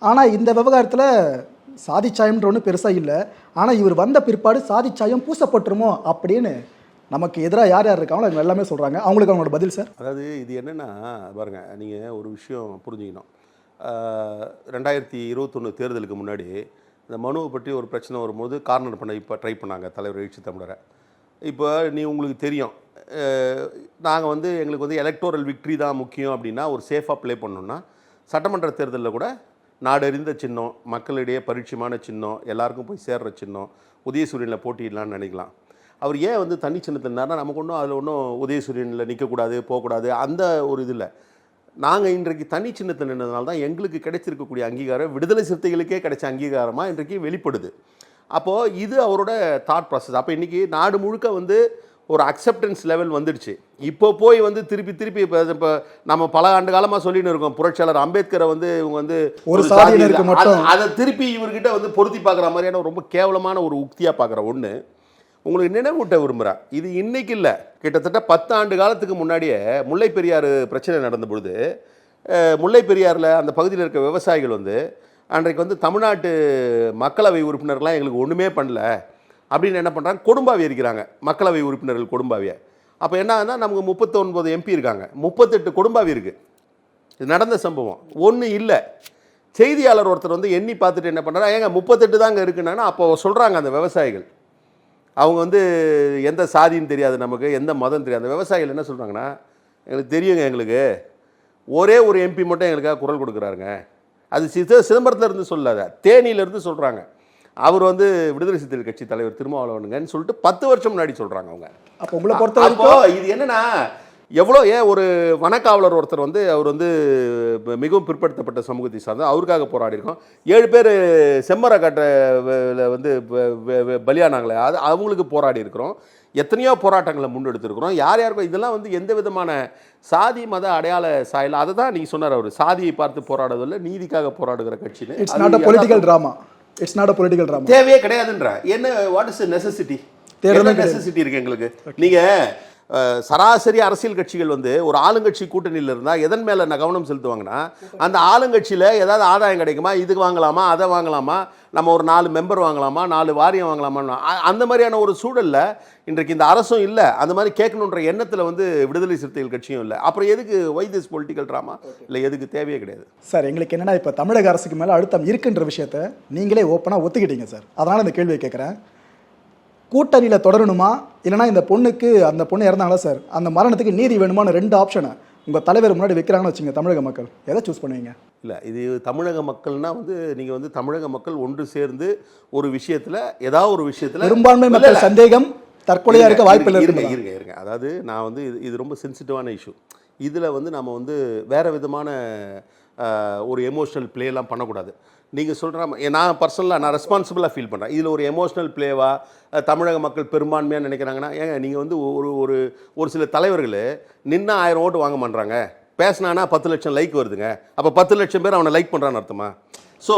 ஆனால் இந்த விவகாரத்தில் சாதிச்சாயம்ன்ற ஒன்று பெருசாக இல்லை. ஆனால் இவர் வந்த பிற்பாடு சாதிச்சாயம் பூசப்பட்டுருமோ அப்படின்னு நமக்கு எதிராக யார் இருக்காங்களோ அவங்க எல்லாமே சொல்கிறாங்க. அவங்களுக்கு அவங்களோட பதில் சார். அதாவது இது என்னென்னா பாருங்கள், நீங்கள் ஒரு விஷயம் புரிஞ்சுக்கணும். 2021 தேர்தலுக்கு முன்னாடி இந்த மனுவை பற்றி ஒரு பிரச்சனை வரும்போது கார்னர் பண்ண ட்ரை பண்ணாங்க தலைவர் எழுச்சி தமிழரை. இப்போ உங்களுக்கு தெரியும், நாங்கள் வந்து எங்களுக்கு வந்து எலக்டோரல் விக்ட்ரி தான் முக்கியம் அப்படின்னா ஒரு சேஃபாக ப்ளே பண்ணோன்னா சட்டமன்ற தேர்தலில் கூட நாடறிந்த சின்னம், மக்களிடையே பரிட்சயமான சின்னம், எல்லாருக்கும் போய் சேர்ற சின்னம், உதயசூரியனில் போட்டிடலான்னு நினைக்கலாம். அவர் ஏன் வந்து தனி சின்னத்தில் இருந்தாருன்னா நமக்கு அதில் ஒன்றும் உதயசூரியனில் நிற்கக்கூடாது, போகக்கூடாது அந்த ஒரு இது இல்லை. நாங்கள் இன்றைக்கு தனி சின்னத்தை நின்றதுனால தான் எங்களுக்கு கிடைச்சிருக்கக்கூடிய அங்கீகாரம் விடுதலை சிறுத்தைகளுக்கே கிடைச்ச அங்கீகாரமாக இன்றைக்கு வெளிப்படுது. அப்போது இது அவரோட தாட் ப்ராசஸ். அப்போ இன்றைக்கி நாடு முழுக்க வந்து ஒரு அக்செப்டன்ஸ் லெவல் வந்துடுச்சு. இப்போ போய் வந்து திருப்பி இப்போ நம்ம பல ஆண்டு காலமாக சொல்லின்னு இருக்கோம், புரட்சியாளர் அம்பேத்கரை வந்து இவங்க வந்து ஒரு சாதியினருக்கு மட்டும் அதை திருப்பி இவர்கிட்ட வந்து பொருத்தி பார்க்குற மாதிரியான ரொம்ப கேவலமான ஒரு உக்தியாக பார்க்குற ஒன்று உங்களுக்கு நினைவூட்ட விரும்புகிறேன். இது இன்றைக்கி இல்லை, கிட்டத்தட்ட 10 ஆண்டு காலத்துக்கு முன்னாடியே முல்லை பெரியாறு பிரச்சனை நடந்த பொழுது முல்லை பெரியாறில் அந்த பகுதியில் இருக்க விவசாயிகள் வந்து அன்றைக்கு வந்து தமிழ்நாட்டு மக்களவை உறுப்பினர்லாம் எங்களுக்கு ஒன்றுமே பண்ணல அப்படின்னு என்ன பண்ணுறாங்க, கொடும்பாவி இருக்கிறாங்க மக்களவை உறுப்பினர்கள் கொடும்பாவியை. அப்போ என்ன ஆகுதுன்னா நமக்கு 39 எம்பி இருக்காங்க, 38 கொடும்பாவி இருக்குது. இது நடந்த சம்பவம் ஒன்றும் இல்லை. செய்தியாளர் ஒருத்தர் வந்து எண்ணி பார்த்துட்டு என்ன பண்ணுறாங்க, ஏங்க 38 தாங்க இருக்குன்னா அப்போ சொல்கிறாங்க அந்த விவசாயிகள், அவங்க வந்து எந்த சாதின்னு தெரியாது, நமக்கு எந்த மதம் தெரியாது. அந்த விவசாயிகள் என்ன சொல்கிறாங்கன்னா, எங்களுக்கு தெரியுங்க, எங்களுக்கு ஒரே ஒரு எம்பி மட்டும் எங்களுக்காக குரல் கொடுக்குறாருங்க. அது சிதம்பரத்தில் இருந்து சொல்லாத, தேனியிலேருந்து சொல்கிறாங்க. அவர் வந்து விடுதலை சிறுத்தைகள் கட்சி தலைவர் திருமாவளவனுங்கன்னு சொல்லிட்டு 10 வருஷம் முன்னாடி சொல்கிறாங்க அவங்க. அப்போ உங்களை பொறுத்த அப்போ இது என்னன்னா, எவ்வளோ ஒரு வனக்காவலர் ஒருத்தர் வந்து அவர் வந்து மிகவும் பிற்படுத்தப்பட்ட சமூகத்தை சார்ந்து அவருக்காக போராடி இருக்கோம். 7 பேர் செம்மர காட்ட வந்து பலியானாங்களே, அது அவங்களுக்கு போராடி இருக்கிறோம். எத்தனையோ போராட்டங்களை முன்னெடுத்திருக்கிறோம். யார் யாருக்கும் இதெல்லாம் வந்து எந்த விதமான சாதி மத அடையாள சாயல், அதை தான் நீங்கள் சொன்னார் அவர், சாதியை பார்த்து போராடுவதில்லை, நீதிக்காக போராடுகிற கட்சின்னு. It's not a political drama. It's not a political drama. தேவையே கிடையாதுன்ற என்ன, வாட் இஸ் நெசசிட்டி? நெசசிட்டி இருக்கு எங்களுக்கு. நீங்கள் சராசரி அரசியல் கட்சிகள் வந்து ஒரு ஆளுங்கட்சி கூட்டணியில் இருந்தால் எதன் மேலே கவனம் செலுத்துவாங்கன்னா, அந்த ஆளுங்கட்சியில் ஏதாவது ஆதாயம் கிடைக்குமா, இதுக்கு வாங்கலாமா, அதை வாங்கலாமா, நம்ம ஒரு 4 மெம்பர் வாங்கலாமா, 4 வாரியம் வாங்கலாமா, அந்த மாதிரியான ஒரு சூழலில் இன்றைக்கு இந்த அரசும் இல்லை. அந்த மாதிரி கேட்கணுன்ற எண்ணத்தில் வந்து விடுதலை சிறுத்தைகள் கட்சியும் இல்லை. அப்புறம் எதுக்கு ஒய் திஸ் பொலிட்டிக்கல் ட்ராமா? இல்லை, எதுக்கு தேவையே கிடையாது சார். எங்களுக்கு என்னென்னா, இப்போ தமிழக அரசுக்கு மேலே அழுத்தம் இருக்குன்ற விஷயத்த நீங்களே ஓப்பனாக ஒத்துக்கிட்டீங்க சார். அதனால் இந்த கேள்வியை கேட்குறேன். கூட்டணியில் தொடரணுமா, இல்லைனா இந்த பொண்ணுக்கு, அந்த பொண்ணு இறந்தாங்களா சார், அந்த மரணத்துக்கு நீதி வேணுமான 2 ஆப்ஷனை உங்கள் தலைவர் முன்னாடி வைக்கிறாங்கன்னு வச்சுங்க, தமிழக மக்கள் எதை சூஸ் பண்ணுவீங்க? இல்லை, இது தமிழக மக்கள்னா வந்து நீங்கள் வந்து தமிழக மக்கள் ஒன்று சேர்ந்து ஒரு விஷயத்தில், ஏதாவது ஒரு விஷயத்தில் பெரும்பான்மை மக்கள் சந்தேகம் தற்கொலையாக இருக்க வாய்ப்பில்லை. இருங்க. அதாவது நான் வந்து இது ரொம்ப சென்சிட்டிவான இஷ்யூ. இதில் வந்து நம்ம வந்து வேறு விதமான ஒரு எமோஷ்னல் பிளேலாம் பண்ணக்கூடாது. நீங்கள் சொல்கிற, நான் பர்சனலாக நான் ரெஸ்பான்சிபிளாக ஃபீல் பண்ணுறேன். இதில் ஒரு எமோஷ்னல் பிளேவாக தமிழக மக்கள் பெரும்பான்மையாக நினைக்கிறாங்கன்னா, ஏங்க நீங்கள் வந்து ஒரு சில தலைவர்கள் நின்று 1000 ஓட்டு வாங்க மாட்டாங்க, பேசினானா 10 லட்சம் லைக் வருதுங்க, அப்போ 10 லட்சம் பேர் அவனை லைக் பண்ணுறான்னு அர்த்தமா? ஸோ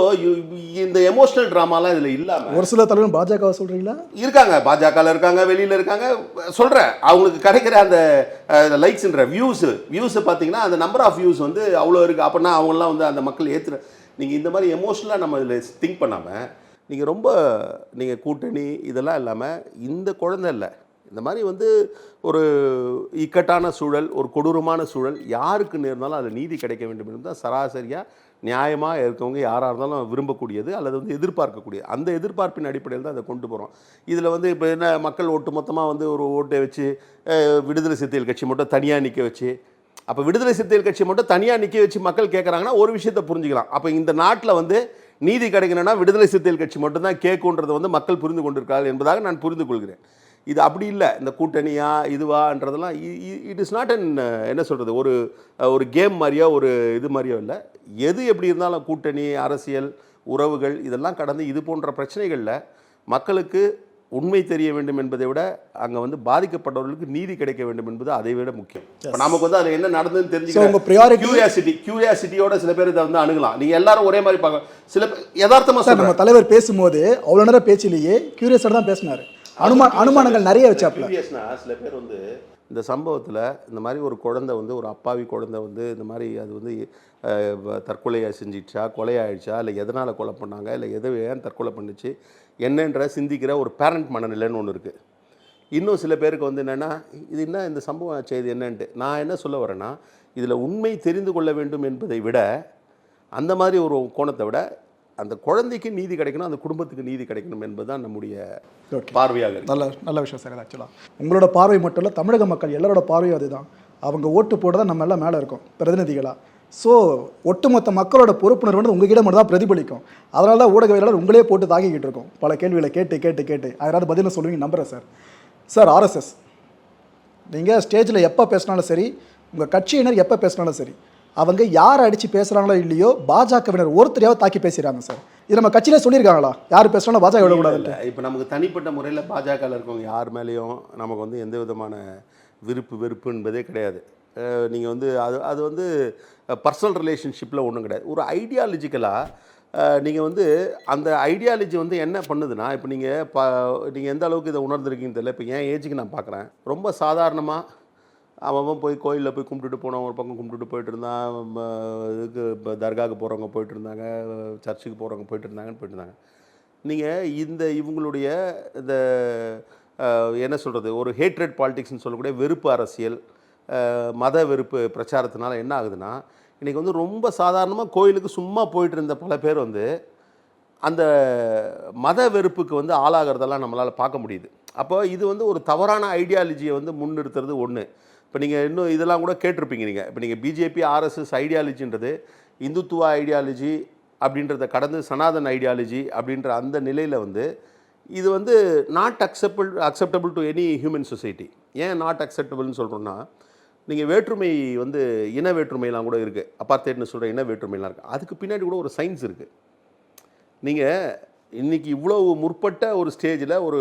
இந்த எமோஷ்னல் ட்ராமாலாம் இதில் இல்லாமல், ஒரு சில தலைவர் பாஜக சொல்கிறீங்களா இருக்காங்க, பாஜகவில் இருக்காங்க, வெளியில் இருக்காங்க, சொல்கிறேன். அவங்களுக்கு கிடைக்கிற அந்த லைக்ஸ்ன்ற வியூஸை பார்த்தீங்கன்னா, அந்த நம்பர் ஆஃப் வியூஸ் வந்து அவ்வளோ இருக்குது. அப்படின்னா அவங்களாம் வந்து அந்த மக்கள் ஏற்றுற, நீங்கள் இந்த மாதிரி எமோஷ்னலாக நம்ம இதில் திங்க் பண்ணாமல், நீங்கள் கூட்டணி இதெல்லாம் இல்லாமல், இந்த குழந்தை இல்லை, இந்த மாதிரி வந்து ஒரு இக்கட்டான சூழல், ஒரு கொடூரமான சூழல் யாருக்கு நேர்ந்தாலும் அதில் நீதி கிடைக்க வேண்டும் என்று தான் சராசரியாக நியாயமாக இருக்கவங்க யாராக இருந்தாலும் விரும்பக்கூடியது, அல்லது வந்து எதிர்பார்க்கக்கூடியது. அந்த எதிர்பார்ப்பின் அடிப்படையில் தான் அதை கொண்டு போகிறோம். இதில் வந்து இப்போ என்ன, மக்கள் ஒட்டு மொத்தமாக வந்து ஒரு ஓட்டை வச்சு விடுதலை சிறுத்தைகள் கட்சி மட்டும் தனியாக நிற்க வச்சு, அப்போ விடுதலை சிறுத்தைகள் கட்சி மட்டும் தனியாக நிற்க வச்சு மக்கள் கேட்குறாங்கன்னா ஒரு விஷயத்தை புரிஞ்சுக்கலாம். அப்போ இந்த நாட்டில் வந்து நீதி கிடைக்கணும்னா விடுதலை சிறுத்தைகள் கட்சி மட்டும்தான் கேட்குன்றதை வந்து மக்கள் புரிந்து கொண்டிருக்கிறார்கள் என்பதாக நான் புரிந்து கொள்கிறேன். இது அப்படி இல்லை. இந்த கூட்டணியா இதுவான்றதெல்லாம் இட் இஸ் நாட் என்ன சொல்கிறது, ஒரு கேம் மாதிரியோ ஒரு இது மாதிரியோ இல்லை. எது எப்படி இருந்தாலும் கூட்டணி, அரசியல், உறவுகள் இதெல்லாம் கடந்து இது போன்ற பிரச்சனைகளில் மக்களுக்கு உண்மை தெரிய வேண்டும் என்பதை விட அங்கே வந்து பாதிக்கப்பட்டவர்களுக்கு நீதி கிடைக்க வேண்டும் என்பது அதை விட முக்கியம். இப்போ நமக்கு வந்து அது என்ன நடந்ததுன்னு தெரிஞ்சுக்க கியூரியாசிட்டியோட சில பேர் இதை வந்து அணுகலாம். நீங்கள் எல்லாரும் ஒரே மாதிரி பார்க்க, சில யதார்த்தமாக சார் நம்ம தலைவர் பேசும்போது அவ்வளோ நேரம் பேச்சிலேயே கியூரியஸாக தான் பேசினார். அனுமானங்கள் நிறைய வச்சாப்ல. சில பேர் வந்து இந்த சம்பவத்தில் இந்த மாதிரி ஒரு குழந்தை வந்து, ஒரு அப்பாவி குழந்தை வந்து இந்த மாதிரி அது வந்து தற்கொலையாக செஞ்சிடுச்சா, கொலையாயிடுச்சா, இல்லை எதனால் கொலை பண்ணாங்க, இல்லை ஏன் தற்கொலை பண்ணிச்சு என்னன்ற சிந்திக்கிற ஒரு பேரண்ட் மனநிலைன்னு ஒன்று இருக்குது. இன்னும் சில பேருக்கு வந்து என்னென்னா, இது என்ன இந்த சம்பவம் செய்து என்னன்ட்டு. நான் என்ன சொல்ல வரேன்னா, இதில் உண்மை தெரிந்து கொள்ள வேண்டும் என்பதை விட, அந்த மாதிரி ஒரு கோணத்தை விட அந்த குழந்தைக்கு நீதி கிடைக்கணும், அந்த குடும்பத்துக்கு நீதி கிடைக்கணும் என்பதுதான் நம்முடைய பார்வையாக. நல்ல விஷயம் சார். ஆக்சுவலாக உங்களோட பார்வை மட்டும் இல்லை, தமிழக மக்கள் எல்லாரோட பார்வையும் அதுதான். அவங்க ஓட்டு போட தான் நம்ம எல்லாம் மேலே இருக்கோம் பிரதிநிதிகளாக. ஸோ ஒட்டுமொத்த மக்களோட பொறுப்புணர்வு வந்து உங்ககிட்ட மட்டும் தான் பிரதிபலிக்கும். அதனால தான் ஊடகவியலாளர் உங்களே போட்டு தாக்கிக்கிட்டு இருக்கோம் பல கேள்விகளை கேட்டு யாராவது பதில் சொல்லுவீங்க நம்புகிறேன் சார். சார், ஆர்எஸ்எஸ் நீங்கள் ஸ்டேஜில் எப்போ பேசினாலும் சரி, உங்கள் கட்சியினர் எப்போ பேசினாலும் சரி, அவங்க யாரை அடித்து பேசுகிறாங்களோ இல்லையோ பாஜகவினர் ஒருத்தரையாவது தாக்கி பேசுகிறாங்க சார். இது நம்ம கட்சியிலே சொல்லியிருக்காங்களா, யார் பேசுகிறாலும் பாஜக விடக்கூடாது? இப்போ நமக்கு தனிப்பட்ட முறையில் பாஜகவில் இருக்கவங்க யார் மேலேயும் நமக்கு வந்து எந்த விதமான வெறுப்பு என்பதே கிடையாது. நீங்கள் வந்து அது வந்து பர்சனல் ரிலேஷன்ஷிப்பில் ஒன்றும் கிடையாது. ஒரு ஐடியாலஜிக்கலாக நீங்கள் வந்து அந்த ஐடியாலஜி வந்து என்ன பண்ணுதுன்னா, இப்போ நீங்கள் எந்த அளவுக்கு இதை உணர்ந்துருக்கீங்கன்னு தெரியல. இப்போ என் ஏஜுக்கு நான் பார்க்குறேன், ரொம்ப சாதாரணமாக அவன் போய் கோயிலில் போய் கும்பிட்டுட்டு போனவன் ஒரு பக்கம் கும்பிட்டுட்டு போயிட்டு இருந்தான், இதுக்கு இப்போ தர்காவுக்கு போகிறவங்க போயிட்டு இருந்தாங்க, சர்ச்சுக்கு போகிறவங்க போயிட்டு இருந்தாங்க. நீங்கள் இவங்களுடைய இந்த என்ன சொல்கிறது, ஒரு ஹேட்ரட் பாலிடிக்ஸ்னு சொல்லக்கூடிய வெறுப்பு அரசியல், மத வெறுப்பு பிரச்சாரத்தினால என்ன ஆகுதுன்னா, இன்றைக்கி வந்து ரொம்ப சாதாரணமாக கோயிலுக்கு சும்மா போயிட்டு இருந்த பல பேர் வந்து அந்த மத வெறுப்புக்கு வந்து ஆளாகிறதெல்லாம் நம்மளால் பார்க்க முடியுது. அப்போ இது வந்து ஒரு தவறான ஐடியாலஜியை வந்து முன்னிறுத்துறது ஒன்று. இப்போ நீங்கள் இன்னும் இதெல்லாம் கூட கேட்டிருப்பீங்க நீங்கள். இப்போ நீங்கள் பிஜேபி ஆர்எஸ்எஸ் ஐடியாலஜின்றது இந்துத்துவா ஐடியாலஜி அப்படின்றத கடந்து சனாதன் ஐடியாலஜி அப்படின்ற அந்த நிலையில் வந்து இது வந்து not acceptable to any human society. ஏன் நாட் அக்செப்டபிள்னு சொல்கிறோன்னா, நீங்கள் வேற்றுமை வந்து இன வேற்றுமையெல்லாம் கூட இருக்குது. அப்பார்த்தேட்னு சொல்கிற இன வேற்றுமையெல்லாம் இருக்குது. அதுக்கு பின்னாடி கூட ஒரு சயின்ஸ் இருக்குது. நீங்கள் இன்றைக்கி இவ்வளோ முற்பட்ட ஒரு ஸ்டேஜில் ஒரு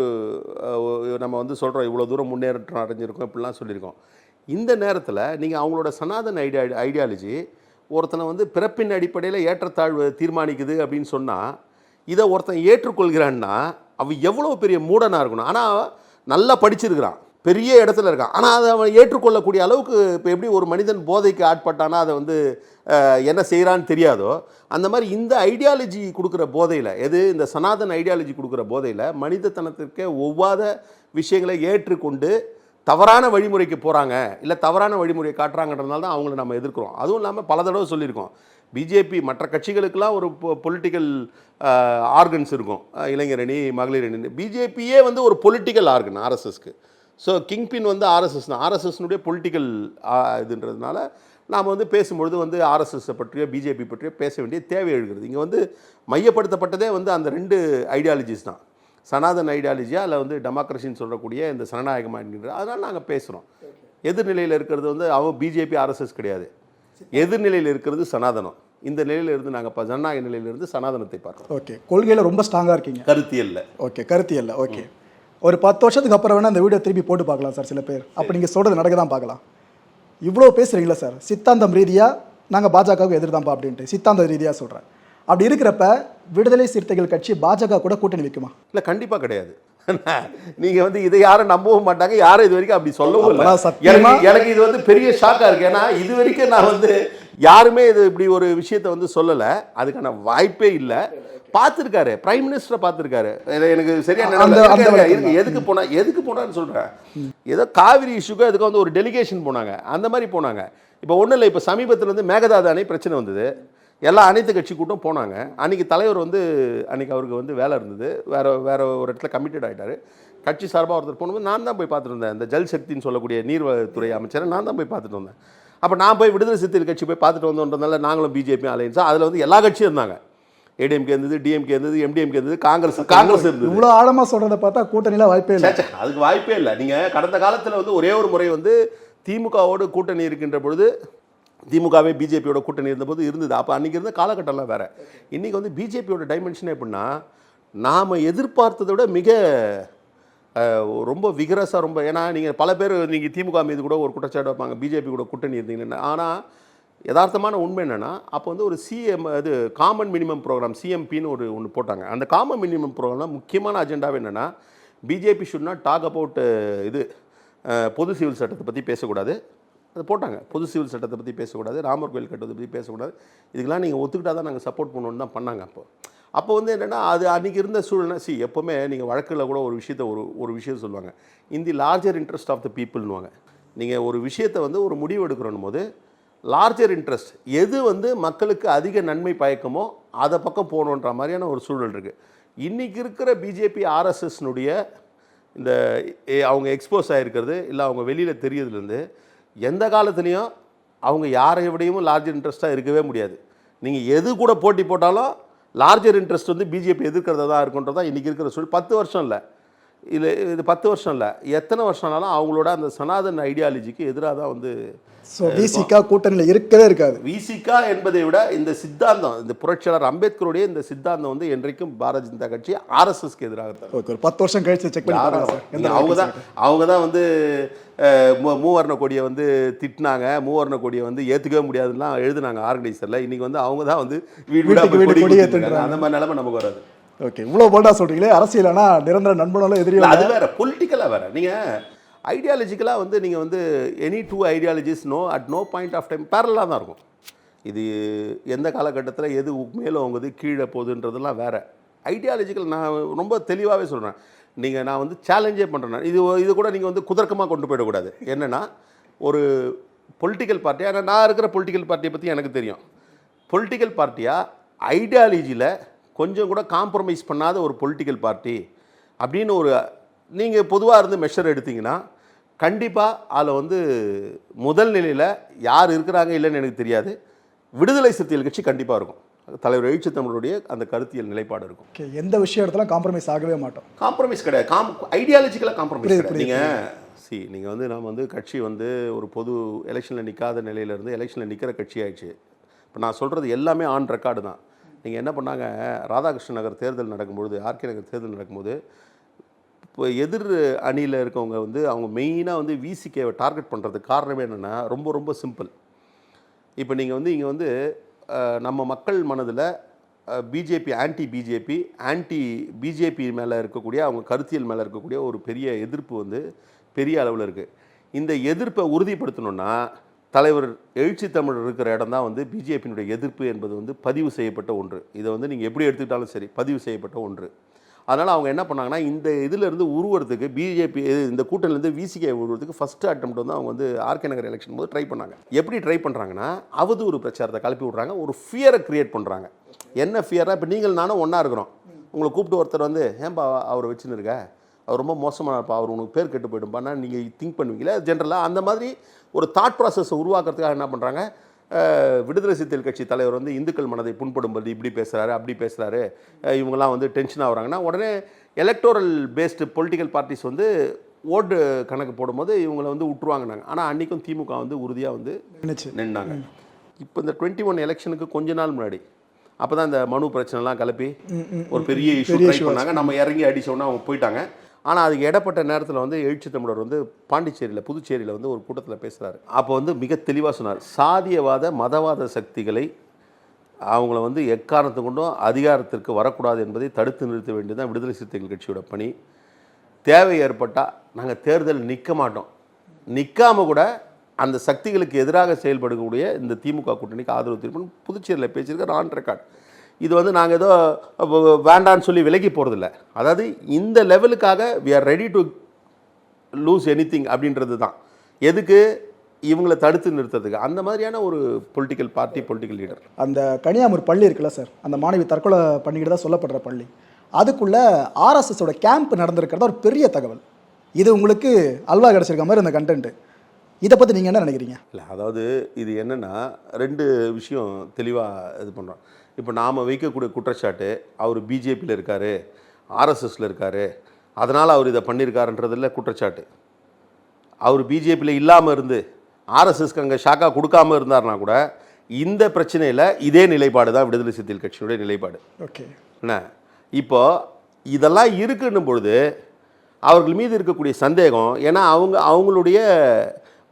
நம்ம வந்து சொல்கிறோம் இவ்வளோ தூரம் முன்னேற்றம் அடைஞ்சிருக்கோம் இப்படிலாம் சொல்லியிருக்கோம். இந்த நேரத்தில் நீங்கள் அவங்களோட சனாதன் ஐடியாலஜி ஒருத்தனை வந்து பிறப்பின் அடிப்படையில் ஏற்றத்தாழ்வு தீர்மானிக்குது அப்படின்னு சொன்னால், இதை ஒருத்தன் ஏற்றுக்கொள்கிறான்னா அவன் எவ்வளோ பெரிய மூடனாக இருக்கணும். ஆனால் நல்லா படிச்சிருக்கிறான், பெரிய இடத்துல இருக்கான், ஆனால் அதை அவன் ஏற்றுக்கொள்ளக்கூடிய அளவுக்கு இப்போ எப்படி ஒரு மனிதன் போதைக்கு ஆட்பட்டானா அதை வந்து என்ன செய்கிறான்னு தெரியாதோ, அந்த மாதிரி இந்த ஐடியாலஜி கொடுக்குற போதையில், இந்த சனாதன் ஐடியாலஜி கொடுக்குற போதையில் மனிதத்தனத்திற்கே ஒவ்வாத விஷயங்களை ஏற்றுக்கொண்டு தவறான வழிமுறைக்கு போகிறாங்க, இல்லை தவறான வழிமுறையை காட்டுறாங்கன்றதுனால தான் அவங்கள நம்ம எதிர்க்கிறோம். அதுவும் இல்லாமல் பல தடவை சொல்லியிருக்கோம், பிஜேபி மற்ற கட்சிகளுக்கெல்லாம் ஒரு பொலிட்டிக்கல் ஆர்கன்ஸ் இருக்கும், இளைஞரணி, மகளிர் அணி. பிஜேபியே வந்து ஒரு பொலிட்டிக்கல் ஆர்கன் ஆர்எஸ்எஸ்க்கு. ஸோ கிங்பின் வந்து ஆர்எஸ்எஸ் தான், ஆர்எஸ்எஸ்னுடைய பொலிட்டிக்கல் இதுன்றதுனால நாம் வந்து பேசும்பொழுது வந்து ஆர்எஸ்எஸ்ஸை பற்றியோ பிஜேபி பற்றியோ பேச வேண்டிய தேவை எழுகிறது. இங்கே வந்து மையப்படுத்தப்பட்டதே வந்து அந்த 2 ஐடியாலஜிஸ் தான், சனாதன் ஐடியாலஜியா இல்லை வந்து டெமோக்ரஸின்னு சொல்லக்கூடிய இந்த சனநாயகம் என்கின்ற. அதனால் நாங்கள் பேசுகிறோம். எதிர்நிலையில் இருக்கிறது வந்து அவன் பிஜேபி ஆர்எஸ்எஸ் கிடையாது, எதிர்நிலையில் இருக்கிறது சனாதனம். இந்த நிலையில் இருந்து நாங்கள் ஜனநாயக நிலையிலிருந்து சனாதனத்தை பார்க்குறோம். ஓகே, கொள்கையில் ரொம்ப ஸ்ட்ராங்காக இருக்கீங்க. கருத்தியல்ல. ஓகே, கருத்தியல்ல. ஓகே, ஒரு 10 வருஷத்துக்கு அப்புறம் வேணால் அந்த வீடியோ திருப்பி போட்டு பார்க்கலாம் சார் சில பேர். அப்போ நீங்கள் சொல்கிறது நடக்க தான் பார்க்கலாம். இவ்வளோ பேசுகிறீங்களா சார், சித்தாந்தம் ரீதியாக நாங்கள் பாஜகவுக்கு எதிர்தான்ப்பா அப்படின்ட்டு சித்தாந்த ரீதியாக சொல்கிறேன். அப்படி இருக்கிறப்ப விடுதலை சிறுத்தைகள் கட்சி பாஜக கூட கூட்டணி வைக்குமா? இல்லை, கண்டிப்பாக கிடையாது. நீங்கள் வந்து இதை யாரும் நம்பவும் மாட்டாங்க, யாரும் இது வரைக்கும் அப்படி சொல்லவும் இல்லை. எனக்கு இது வந்து பெரிய ஷாக்காக இருக்குது. ஏன்னா இது வரைக்கும் நான் வந்து யாருமே இது இப்படி ஒரு விஷயத்தை வந்து சொல்லலை, அதுக்கான வாய்ப்பே இல்லை. பார்த்துருக்காரு, பிரைம் மினிஸ்டரை பார்த்துருக்காரு. எனக்கு சரியான எதுக்கு போனான்னு சொல்கிறேன். ஏதோ காவிரி இஷ்யூக்கு அதுக்கு வந்து ஒரு டெலிகேஷன் போனாங்க, அந்த மாதிரி போனாங்க. இப்போ ஒன்றும் இல்லை, இப்போ சமீபத்தில் வந்து மேகதாது பிரச்சனை வந்தது, அனைத்து கட்சி கூட்டம் போனாங்க. அன்றைக்கி தலைவர் வந்து அன்றைக்கி அவருக்கு வந்து வேலை இருந்தது, வேறு ஒரு இடத்துல கமிட்டட் ஆகிட்டார். கட்சி சார்பாக ஒருத்தர் போகும்போது நான் தான் போய் பார்த்துட்டு வந்தேன். இந்த ஜல் சக்தின்னு சொல்லக்கூடிய நீர்வளத்துறை அமைச்சரை நான் தான் போய் பார்த்துட்டு வந்தேன். அப்போ நான் போய் விடுதலை சிறுத்தைகள் கட்சி போய் பார்த்துட்டு வந்தோன்றதுனால நாங்களும் பிஜேபி அலையன்ஸா, அதில் வந்து எல்லா கட்சியும் இருந்தாங்க. ஏடிஎம்கே இருந்தது, டிஎம்கே இருந்தது, எம்டிஎம்கே இருந்தது, காங்கிரஸ் இருந்தது. இவ்வளோ ஆழமாக சொல்கிறத பார்த்தா கூட்டணியில் வாய்ப்பே இல்லை. அதுக்கு வாய்ப்பே இல்லை. நீங்கள் கடந்த காலத்தில் வந்து ஒரே ஒரு முறை வந்து திமுகவோடு கூட்டணி இருக்கின்ற பொழுது, திமுகவே பிஜேபியோட கூட்டணி இருந்தபோது இருந்தது. அப்போ அன்றைக்கி இருந்த காலகட்டம்லாம் வேறு. இன்றைக்கி வந்து பிஜேபியோட டைமென்ஷனே எப்படின்னா, நாம் எதிர்பார்த்ததை விட மிக ரொம்ப விகரஸாக ரொம்ப. ஏன்னா நீங்கள் பல பேர் நீங்கள் திமுக மீது கூட ஒரு குற்றச்சாட்டு வைப்பாங்க, பிஜேபி கூட கூட்டணி இருந்தீங்கன்னா. ஆனால் யதார்த்தமான உண்மை என்னென்னா, அப்போ வந்து ஒரு காமன் மினிமம் ப்ரோக்ராம் சிஎம்பின்னு ஒன்று போட்டாங்க. அந்த காமன் மினிமம் ப்ரோக்ராம் முக்கியமான அஜெண்டாவே என்னென்னா, BJP should not talk about பொது சிவில் சட்டத்தை பற்றி பேசக்கூடாது. அது போட்டாங்க, பொது சிவில் சட்டத்தை பற்றி பேசக்கூடாது, ராமர் கோயில் கட்டுவதை பற்றி பேசக்கூடாது. இதுக்கெல்லாம் நீங்கள் ஒத்துக்கிட்டா தான் நாங்கள் சப்போர்ட் பண்ணணுன்னு தான் பண்ணாங்க. அப்போ வந்து என்னென்னா, அது அன்றைக்கி இருந்த சூழ்நிலை. எப்போவுமே நீங்கள் வழக்கில் கூட ஒரு விஷயத்தை ஒரு விஷயம் சொல்லுவாங்க, in the larger interest of the பீப்புள்னுவாங்க. நீங்கள் ஒரு விஷயத்தை வந்து ஒரு முடிவு எடுக்கிறோம் போது லார்ஜர் இன்ட்ரெஸ்ட் எது வந்து மக்களுக்கு அதிக நன்மை பயக்குமோ அதை பக்கம் போகணுன்ற மாதிரியான ஒரு சூழல் இருக்குது. இன்றைக்கி இருக்கிற பிஜேபி ஆர்எஸ்எஸ்னுடைய இந்த அவங்க எக்ஸ்போஸ் ஆகிருக்கிறது, இல்லை அவங்க வெளியில் தெரியறதுலேருந்து, எந்த காலத்துலேயும் அவங்க யாரை விடையும் லார்ஜர் இன்ட்ரெஸ்ட்டாக இருக்கவே முடியாது. நீங்கள் எது கூட போட்டி போட்டாலும் லார்ஜர் இன்ட்ரெஸ்ட் வந்து பிஜேபி எதிர்க்கிறதா தான் இருக்குன்றதான் இன்றைக்கி இருக்கிற சூழல். 10 வருஷம் இல்லை, இல்லை இது 10 வருஷம் இல்லை, எத்தனை வருஷம்னாலும் அவங்களோட அந்த சனாதன் ஐடியாலஜிக்கு எதிராக தான் வந்து. ஸோ விசிகா கூட்டணியில் இருக்கவே இருக்காது. விசிகா என்பதை விட இந்த சித்தாந்தம், இந்த புரட்சியாளர் அம்பேத்கருடைய இந்த சித்தாந்தம் வந்து என்றைக்கும் பாரதிய ஜனதா கட்சி ஆர்எஸ்எஸ்க்கு எதிராக தான். ஒரு 10 வருஷம் கழிச்சு செக் பண்ணி அவங்க தான் வந்து மூவர்ண கொடியை வந்து திட்டினாங்க, மூவர்ண கொடியை வந்து ஏற்றுக்கவே முடியாதுலாம் எழுதுனாங்க ஆர்கனைசரில். இன்றைக்கி வந்து அவங்க தான் வந்து வீடு அந்த மாதிரி நிலைமை நமக்கு வராது. ஓகே, இவ்வளோ போல்டா சொல்கிறீங்களே, அரசியலானா நிரந்தர நண்பனாலும் எதிரியும் அது வேறு, பொலிட்டிக்கலாக வேறு. நீங்கள் ஐடியாலஜிக்கலாக வந்து நீங்கள் வந்து any 2 ideologies at no point of time பேரலாக தான் இருக்கும். இது எந்த காலகட்டத்தில் எது மேலே அவங்கது கீழே போகுதுன்றதெல்லாம் வேறு. ஐடியாலஜிக்கல் நான் ரொம்ப தெளிவாகவே சொல்கிறேன். நான் வந்து சேலஞ்சே பண்ணுறேன். இது கூட நீங்கள் வந்து குதர்க்கமாக கொண்டு போயிடக்கூடாது. என்னென்னா, ஒரு பொலிட்டிக்கல் பார்ட்டியாக, ஆனால் நான் இருக்கிற பொலிட்டிக்கல் பார்ட்டியை பற்றி எனக்கு தெரியும். பொலிட்டிக்கல் பார்ட்டியாக ஐடியாலஜியில் கொஞ்சம் கூட காம்ப்ரமைஸ் பண்ணாத ஒரு பொலிட்டிக்கல் பார்ட்டி அப்படின்னு ஒரு நீங்கள் பொதுவாக இருந்து மெஷர் எடுத்திங்கன்னா, கண்டிப்பாக அதில் வந்து முதல் நிலையில் யார் இருக்கிறாங்க இல்லைன்னு எனக்கு தெரியாது. விடுதலை சிறுத்தைகள் கட்சி கண்டிப்பாக இருக்கும். தலைவர் எழுச்சி தமிழருடைய அந்த கருத்தியல் நிலைப்பாடு இருக்கும். ஓகே, எந்த விஷயம் இடத்துல காம்ப்ரமைஸ் ஆகவே மாட்டோம். காம்ப்ரமைஸ் கிடையாது. ஐடியாலஜிக்கலாக காம்ப்ரமைஸ் கிடையாது. நீங்கள் வந்து நம்ம வந்து கட்சி வந்து ஒரு பொது எலெக்ஷனில் நிற்காத நிலையிலேருந்து எலெக்ஷனில் நிற்கிற கட்சி ஆயிடுச்சு. இப்போ நான் சொல்கிறது எல்லாமே ஆன் ரெக்கார்டு தான். நீங்கள் என்ன பண்ணாங்க, ராதாகிருஷ்ண நகர் தேர்தல் நடக்கும்பொழுது, ஆர்கே நகர் தேர்தல் நடக்கும்போது இப்போ எதிர் அணியில் இருக்கவங்க வந்து அவங்க மெயினாக வந்து விசிகேவை டார்கெட் பண்ணுறதுக்கு காரணமே என்னென்னா ரொம்ப ரொம்ப சிம்பிள். இப்போ நீங்கள் வந்து இங்கே வந்து நம்ம மக்கள் மனதில் பிஜேபி ஆன்டி பிஜேபி மேலே இருக்கக்கூடிய அவங்க கருத்தியல் மேலே இருக்கக்கூடிய ஒரு பெரிய எதிர்ப்பு வந்து பெரிய அளவில் இருக்குது. இந்த எதிர்ப்பை உறுதிப்படுத்தணுன்னா தலைவர் எழுச்சி தமிழர் இருக்கிற இடம் தான் வந்து பிஜேபியினுடைய எதிர்ப்பு என்பது வந்து பதிவு செய்யப்பட்ட ஒன்று. இதை வந்து நீங்கள் எப்படி எடுத்துக்கிட்டாலும் சரி, பதிவு செய்யப்பட்ட ஒன்று. அதனால் அவங்க என்ன பண்ணாங்கன்னா, இந்த இதிலேருந்து உருவறதுக்கு பிஜேபி இந்த கூட்டணிலேருந்து விசிகே உருவறதுக்கு ஃபஸ்ட்டு அட்டெம்ப்ட் வந்து அவங்க வந்து ஆர்கே நகர் எலெக்ஷன் போது ட்ரை பண்ணாங்க. எப்படி ட்ரை பண்ணுறாங்கன்னா, அவதூறு பிரச்சாரத்தை கிளப்பி விட்றாங்க, ஒரு ஃபியரை க்ரியேட் பண்ணுறாங்க. என்ன ஃபியராக, இப்போ நீங்கள் நானும் ஒன்றா இருக்கிறோம், உங்களை கூப்பிட்டு ஒருத்தர் வந்து ஏன்பா அவரை வச்சுன்னு இருக்க, அவர் ரொம்ப மோசமானப்பா, அவர் உனக்கு பேர் கெட்டு போய்டும்பான்னா நீங்கள் திங்க் பண்ணுவீங்களா? ஜென்ரலாக அந்த மாதிரி ஒரு தாட் ப்ராசஸை உருவாக்குறதுக்காக என்ன பண்ணுறாங்க, விடுதலை சிறுத்தைகள் கட்சி தலைவர் வந்து இந்துக்கள் மனதை புண்படும்போது இப்படி பேசுகிறாரு அப்படி பேசுகிறாரு, இவங்கெல்லாம் வந்து டென்ஷன் ஆகுறாங்கன்னா உடனே எலக்டோரல் பேஸ்டு பொலிட்டிக்கல் பார்ட்டிஸ் வந்து ஓட்டு கணக்கு போடும்போது இவங்களை வந்து விட்டுருவாங்கனாங்க. ஆனால் அன்றைக்கும் திமுக வந்து உறுதியாக வந்து நின்னாங்க. இப்போ இந்த 21 எலெக்ஷனுக்கு கொஞ்ச நாள் முன்னாடி அப்போ தான் இந்த மனு பிரச்சனைலாம் கிளப்பி ஒரு பெரிய இஷ்யூ ட்ரை பண்ணாங்க. நம்ம இறங்கி அடிச்சோன்னா அவங்க போயிட்டாங்க. ஆனால் அதுக்கு இடப்பட்ட நேரத்தில் வந்து எழுச்சி தமிழர் வந்து பாண்டிச்சேரியில் புதுச்சேரியில் வந்து ஒரு கூட்டத்தில் பேசுகிறாரு. அப்போ வந்து மிக தெளிவாக சொன்னார், சாதியவாத மதவாத சக்திகளை அவங்கள வந்து எக்காரணத்தை கொண்டும் அதிகாரத்திற்கு வரக்கூடாது என்பதை தடுத்து நிறுத்த வேண்டியதுதான் விடுதலை சிறுத்தைகள் கட்சியோட பணி. தேவை ஏற்பட்டால் நாங்கள் தேர்தல் நிற்க மாட்டோம், நிற்காமல் கூட அந்த சக்திகளுக்கு எதிராக செயல்படக்கூடிய இந்த திமுக கூட்டணிக்கு ஆதரவு தெரிவிப்போம் புதுச்சேரியில் பேசியிருக்கார் ஆன் ரெக்கார்ட். இது வந்து நாங்கள் ஏதோ வேண்டான்னு சொல்லி விலகி போகிறதில்ல. அதாவது இந்த லெவலுக்காக we are ready to lose anything அப்படின்றது தான். எதுக்கு, இவங்களை தடுத்து நிறுத்துறதுக்கு. அந்த மாதிரியான ஒரு பொலிட்டிக்கல் பார்ட்டி, பொலிட்டிக்கல் லீடர். அந்த கனியாமூர் பள்ளி இருக்குல்ல சார், அந்த மாணவி தற்கொலை பண்ணிக்கிட்டு தான் சொல்லப்படுற பள்ளி, அதுக்குள்ளே ஆர்எஸ்எஸோட கேம்ப் நடந்திருக்கிறதா ஒரு பெரிய தகவல். இது உங்களுக்கு அல்வா கிடச்சிருக்க மாதிரி இந்த கண்டென்ட்டு, இதை பற்றி நீங்கள் என்ன நினைக்கிறீங்க? இல்லை, அதாவது இது என்னென்னா 2 விஷயம் தெளிவாக இது பண்ணுறோம். இப்போ நாம் வைக்கக்கூடிய குற்றச்சாட்டு, அவர் பிஜேபியில் இருக்கார், ஆர்எஸ்எஸில் இருக்கார், அதனால் அவர் இதை பண்ணியிருக்காருன்றதில் குற்றச்சாட்டு. அவர் பிஜேபியில் இல்லாமல் இருந்து ஆர்எஸ்எஸ்க்கு அங்கே ஷாக்கா கொடுக்காமல் இருந்தார்னா கூட இந்த பிரச்சனையில் இதே நிலைப்பாடு தான் விடுதலை சிறுத்தைகள் கட்சியினுடைய நிலைப்பாடு. ஓகே, என்ன இப்போது இதெல்லாம் இருக்குன்னும் பொழுது அவர்கள் மீது இருக்கக்கூடிய சந்தேகம், ஏன்னா அவங்களுடைய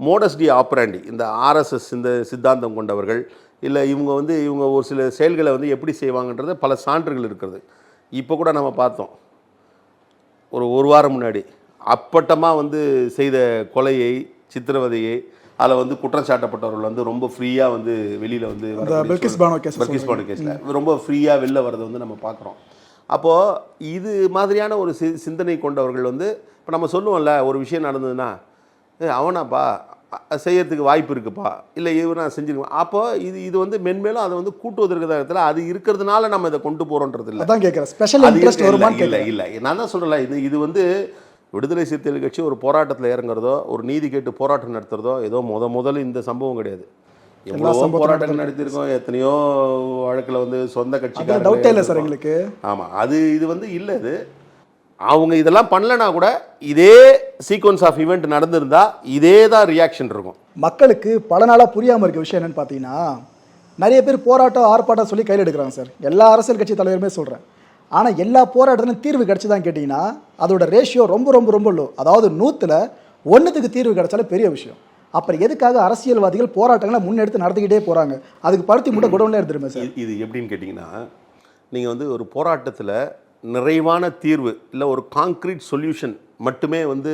மோடஸ் டி ஆப்ராண்டி, இந்த ஆர்எஸ்எஸ் இந்த சித்தாந்தம் கொண்டவர்கள், இல்லை இவங்க ஒரு சில செயல்களை வந்து எப்படி செய்வாங்கன்றது பல சான்றுகள் இருக்கிறது. இப்போ கூட நம்ம பார்த்தோம், ஒரு வாரம் முன்னாடி அப்பட்டமாக வந்து செய்த கொலையை, சித்திரவதையை, அதில் வந்து குற்றச்சாட்டப்பட்டவர்கள் வந்து ரொம்ப ஃப்ரீயாக வந்து வெளியில் வந்து பல்கிஸ் பானு கேஸில் ரொம்ப ஃப்ரீயாக வெளில வரதை வந்து நம்ம பார்க்குறோம். அப்போது இது மாதிரியான ஒரு சிந்தனை கொண்டவர்கள் வந்து, இப்போ நம்ம சொல்லுவோம்ல, ஒரு விஷயம் நடந்ததுன்னா அவனாப்பா செய்யறதுக்கு வாய்ப்பு இருக்குப்பா, இல்லை இவனா செஞ்சுருக்கோம், அப்போ இது வந்து மென்மேலும் அதை வந்து கூட்டுவதற்கு தான் அது இருக்கிறதுனால நம்ம இதை கொண்டு போகிறோன்றது இல்லை. அதான் கேட்குறேன், ஸ்பெஷல் இன்ட்ரெஸ்ட் வருமான்னு இல்லை இல்லை, நான் தான் சொல்கிறேன், இது வந்து விடுதலை சிறுத்தைகள் கட்சி ஒரு போராட்டத்தில் இறங்குறதோ, ஒரு நீதி கேட்டு போராட்டம் நடத்துறதோ ஏதோ முதல்ல இந்த சம்பவம் கிடையாது. எவ்வளோ போராட்டம் நடத்தியிருக்கோம், எத்தனையோ வழக்கில் வந்து சொந்த கட்சிக்காரங்க, டவுட்டே இல்லை சார் எங்களுக்கு. ஆமாம், இது வந்து இல்லை. இது அவங்க இதெல்லாம் பண்ணலனா கூட இதே சீக்வன்ஸ் ஆஃப் ஈவெண்ட் நடந்திருந்தா இதே தான் ரியாக்ஷன் இருக்கும். மக்களுக்கு பல நாளாக புரியாமல் இருக்க விஷயம் என்னென்னு பார்த்தீங்கன்னா, நிறைய பேர் போராட்டம் ஆர்ப்பாட்டம் சொல்லி கையில் எடுக்கிறாங்க சார், எல்லா அரசியல் கட்சி தலைவருமே சொல்கிறேன். ஆனால் எல்லா போராட்டத்திலும் தீர்வு கிடச்சி தான் கேட்டிங்கன்னா அதோட ரேஷியோ ரொம்ப ரொம்ப ரொம்ப லோ. அதாவது 100ல் 1க்கு தீர்வு கிடச்சாலும் பெரிய விஷயம். அப்புறம் எதுக்காக அரசியல்வாதிகள் போராட்டங்களை முன்னெடுத்து நடத்திக்கிட்டே போகிறாங்க? அதுக்கு பருத்தி மூட்டை குடவுன்ல எடுத்துருமே சார். இது எப்படின்னு கேட்டிங்கன்னா, நீங்கள் வந்து ஒரு போராட்டத்தில் நிறைவான தீர்வு இல்லை ஒரு காங்க்ரீட் சொல்யூஷன் மட்டுமே வந்து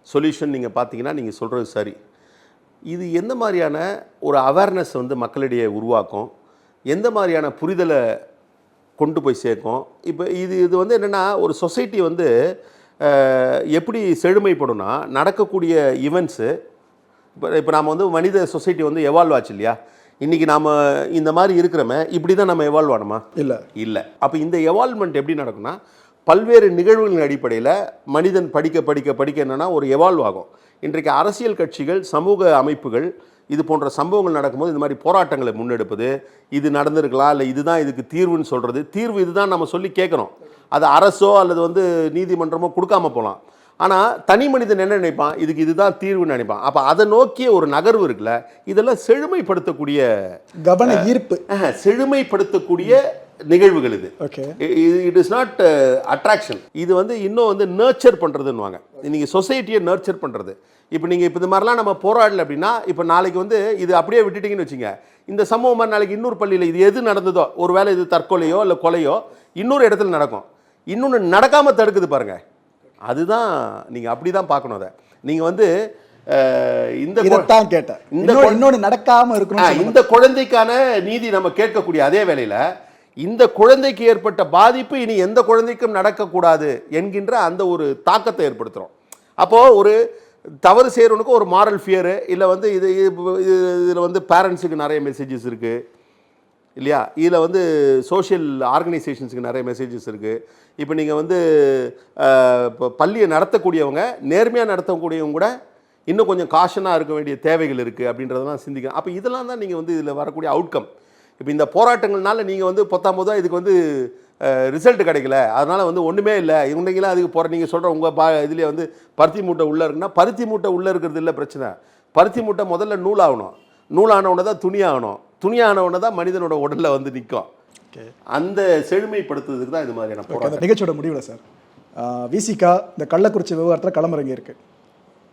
சொல்யூஷன் நீங்கள் பார்த்தீங்கன்னா நீங்கள் சொல்கிறது சரி. இது எந்த மாதிரியான ஒரு அவேர்னஸ் வந்து மக்களிடையே உருவாக்கும், எந்த மாதிரியான புரிதலை கொண்டு போய் சேர்க்கும்? இப்போ இது வந்து என்னென்னா, ஒரு சொசைட்டி வந்து எப்படி செழுமைப்படும்னா, நடக்கக்கூடிய ஈவெண்ட்ஸு இப்போ நாம் வந்து மனித சொசைட்டி வந்து எவால்வ் ஆச்சு இல்லையா? இன்றைக்கி நாம் இந்த மாதிரி இருக்கிறோமே, இப்படி தான் நம்ம எவால்வ் ஆனோமா? இல்லை. அப்போ இந்த எவால்வ்மெண்ட் எப்படி நடக்கும்னா, பல்வேறு நிகழ்வுகளின் அடிப்படையில் மனிதன் படிக்க என்னன்னா ஒரு எவால்வ் ஆகும். இன்றைக்கு அரசியல் கட்சிகள், சமூக அமைப்புகள் இது போன்ற சம்பவங்கள் நடக்கும்போது இந்த மாதிரி போராட்டங்களை முன்னெடுப்பது, இது நடந்திருக்கலாம், இல்லை இதுதான் இதுக்கு தீர்வுன்னு சொல்கிறது, தீர்வு இதுதான் நம்ம சொல்லி கேட்குறோம். அது அரசோ அல்லது வந்து நீதிமன்றமோ கொடுக்காம போகலாம். ஆனால் தனி மனிதன் என்ன நினைப்பான், இதுக்கு இதுதான் தீர்வுன்னு நினைப்பான். அப்போ அதை நோக்கிய ஒரு நகர்வு இருக்குல்ல, இதெல்லாம் செழுமைப்படுத்தக்கூடிய கவன ஈர்ப்பு, செழுமைப்படுத்தக்கூடிய நிகழ்வுகள் இது. It is not attraction. இது வந்து இன்னும் வந்து நர்ச்சர் பண்ணுறதுன்னுவாங்க. நீங்கள் சொசைட்டியை நர்ச்சர் பண்ணுறது. இப்போ நீங்கள் இப்போ இந்த மாதிரிலாம் நம்ம போராடல அப்படின்னா, இப்போ நாளைக்கு வந்து இது அப்படியே விட்டுட்டிங்கன்னு வச்சுங்க, இந்த சம்பவம் மாதிரி நாளைக்கு இன்னொரு பள்ளியில் இது எது நடந்ததோ, ஒரு வேளை இது தற்கொலையோ இல்லை கொலையோ இன்னொரு இடத்துல நடக்கும். இன்னொன்று நடக்காமல் தடுக்குது பாருங்கள். அதுதான் நீங்கள் அப்படி தான் பார்க்கணும். அதை நீங்கள் வந்து இன்னொன்று நடக்காமல் இருக்கணும். இந்த குழந்தைக்கான நீதி நம்ம கேட்கக்கூடிய அதே வேளையில் இந்த குழந்தைக்கு ஏற்பட்ட பாதிப்பு இனி எந்த குழந்தைக்கும் நடக்கக்கூடாது என்கின்ற அந்த ஒரு தாக்கத்தை ஏற்படுத்துகிறோம். அப்போது ஒரு தவறு செய்கிறவனுக்கு ஒரு மாரல் ஃபியரு, இல்லை வந்து இதில் வந்து பேரண்ட்ஸுக்கு நிறைய மெசேஜஸ் இருக்குது இல்லையா, இதில் வந்து சோஷியல் ஆர்கனைசேஷன்ஸுக்கு நிறைய மெசேஜஸ் இருக்குது. இப்போ நீங்கள் வந்து இப்போ பள்ளியை நடத்தக்கூடியவங்க, நேர்மையாக நடத்தக்கூடியவங்க கூட இன்னும் கொஞ்சம் காஷனாக இருக்க வேண்டிய தேவைகள் இருக்குது அப்படின்றதெல்லாம் சிந்திக்கணும். அப்போ இதெல்லாம் தான் நீங்கள் வந்து இதில் வரக்கூடிய அவுட்கம். இப்போ இந்த போராட்டங்கள்னால நீங்கள் வந்து 19 இதுக்கு வந்து ரிசல்ட் கிடைக்கல, அதனால் வந்து ஒன்றுமே இல்லை, இவங்களாம் அதுக்கு போகிற நீங்கள் சொல்கிற உங்கள் இதுலேயே வந்து பருத்தி மூட்டை உள்ளே இருக்குன்னா, பருத்தி மூட்டை உள்ளே இருக்கிறது இல்லை பிரச்சனை. பருத்தி மூட்டை முதல்ல நூலாகணும், நூலானவுடனே தான் துணியாகணும், துணியானவுடனே தான் மனிதனோட உடலில் வந்து நிற்கும். அந்த செழுமைப்படுத்துறதுக்கு தான் இது மாதிரியான போராட்டம். நிகழ்ச்சியோட முடிவில் சார், விசிகா இந்த கள்ளக்குறிச்சி விவகாரத்தில் களமிறங்கி இருக்கு.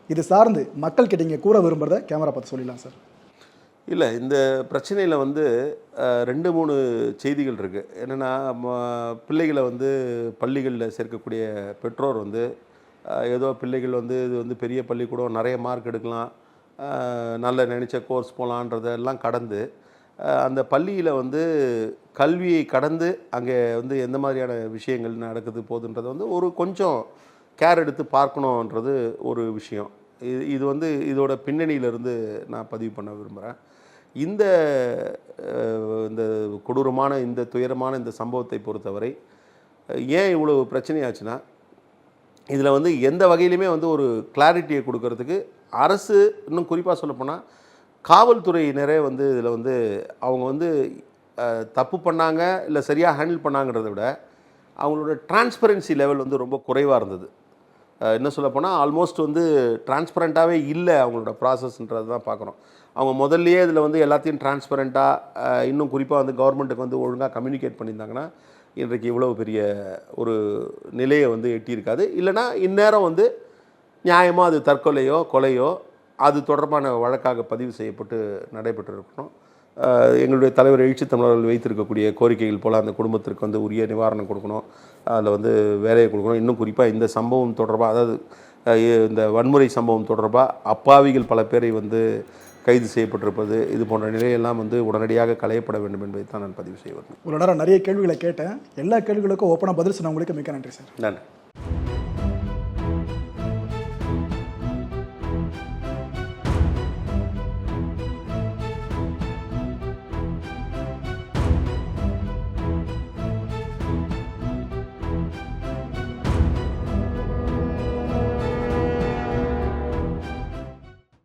இது சார்ந்து மக்கள் கிட்ட இங்கே கூற விரும்புகிறத கேமரா பார்த்து சொல்லிடலாம் சார். இல்லை, இந்த பிரச்சனையில் வந்து 2-3 செய்திகள் இருக்குது. என்னென்னா, பிள்ளைகளை வந்து பள்ளிகளில் சேர்க்கக்கூடிய பெற்றோர் வந்து ஏதோ பிள்ளைகள் வந்து இது வந்து பெரிய பள்ளிக்கூடம், நிறைய மார்க் எடுக்கலாம், நல்ல நினச்ச கோர்ஸ் போகலான்றதெல்லாம் கடந்து அந்த பள்ளியில் வந்து கல்வியை கடந்து அங்கே வந்து எந்த மாதிரியான விஷயங்கள் நடக்குது போகுதுன்றதை வந்து ஒரு கொஞ்சம் கேர் எடுத்து பார்க்கணுன்றது ஒரு விஷயம். இது வந்து இதோட பின்னணியிலிருந்து நான் பதிவு பண்ண விரும்புகிறேன். இந்த கொடூரமான, இந்த துயரமான இந்த சம்பவத்தை பொறுத்தவரை ஏன் இவ்வளோ பிரச்சனையாச்சுன்னா, இதில் வந்து எந்த வகையிலுமே வந்து ஒரு கிளாரிட்டியை கொடுக்கறதுக்கு அரசு, இன்னும் குறிப்பாக சொல்லப்போனால் காவல்துறையினரே வந்து இதில் வந்து அவங்க வந்து தப்பு பண்ணாங்க இல்லை சரியாக ஹேண்டில் பண்ணாங்கிறத விட அவங்களோட டிரான்ஸ்பரன்சி லெவல் வந்து ரொம்ப குறைவாக இருந்தது. என்ன சொல்லப்போனால் ஆல்மோஸ்ட் வந்து டிரான்ஸ்பரண்ட்டாகவே இல்லை அவங்களோட ப்ராசஸ்ன்றது தான் பார்க்குறோம். அவங்க முதல்லையே இதில் வந்து எல்லாத்தையும் டிரான்ஸ்பரண்ட்டாக, இன்னும் குறிப்பாக வந்து கவர்மெண்ட்டுக்கு வந்து ஒழுங்காக கம்யூனிகேட் பண்ணியிருந்தாங்கன்னா இன்றைக்கு இவ்வளோ பெரிய ஒரு நிலையை வந்து எட்டியிருக்காது. இல்லைனா இந்நேரம் வந்து நியாயமாக அது தற்கொலையோ கொலையோ அது தொடர்பான வழக்காக பதிவு செய்யப்பட்டு நடைபெற்று இருக்கணும். எங்களுடைய தலைவர் எழுச்சி தமிழர்கள் வைத்திருக்கக்கூடிய கோரிக்கைகள் போல் அந்த குடும்பத்திற்கு வந்து உரிய நிவாரணம் கொடுக்கணும், அதில் வந்து வேலையை கொடுக்கணும். இன்னும் குறிப்பாக இந்த சம்பவம் தொடர்பாக, அதாவது இந்த வன்முறை சம்பவம் தொடர்பாக அப்பாவிகள் பல பேரை வந்து கைது செய்யப்பட்டிருப்பது, இது போன்ற நிலையெல்லாம் வந்து உடனடியாக களையப்பட வேண்டும் என்பதை தான் நான் பதிவு செய்வேன். ஒரு நேரம் நிறைய கேள்விகளை கேட்டேன், எல்லா கேள்விகளுக்கும் ஓப்பனாக பதில் சொன்னவங்களுக்கு மிக்க நன்றி சார். நன்றி.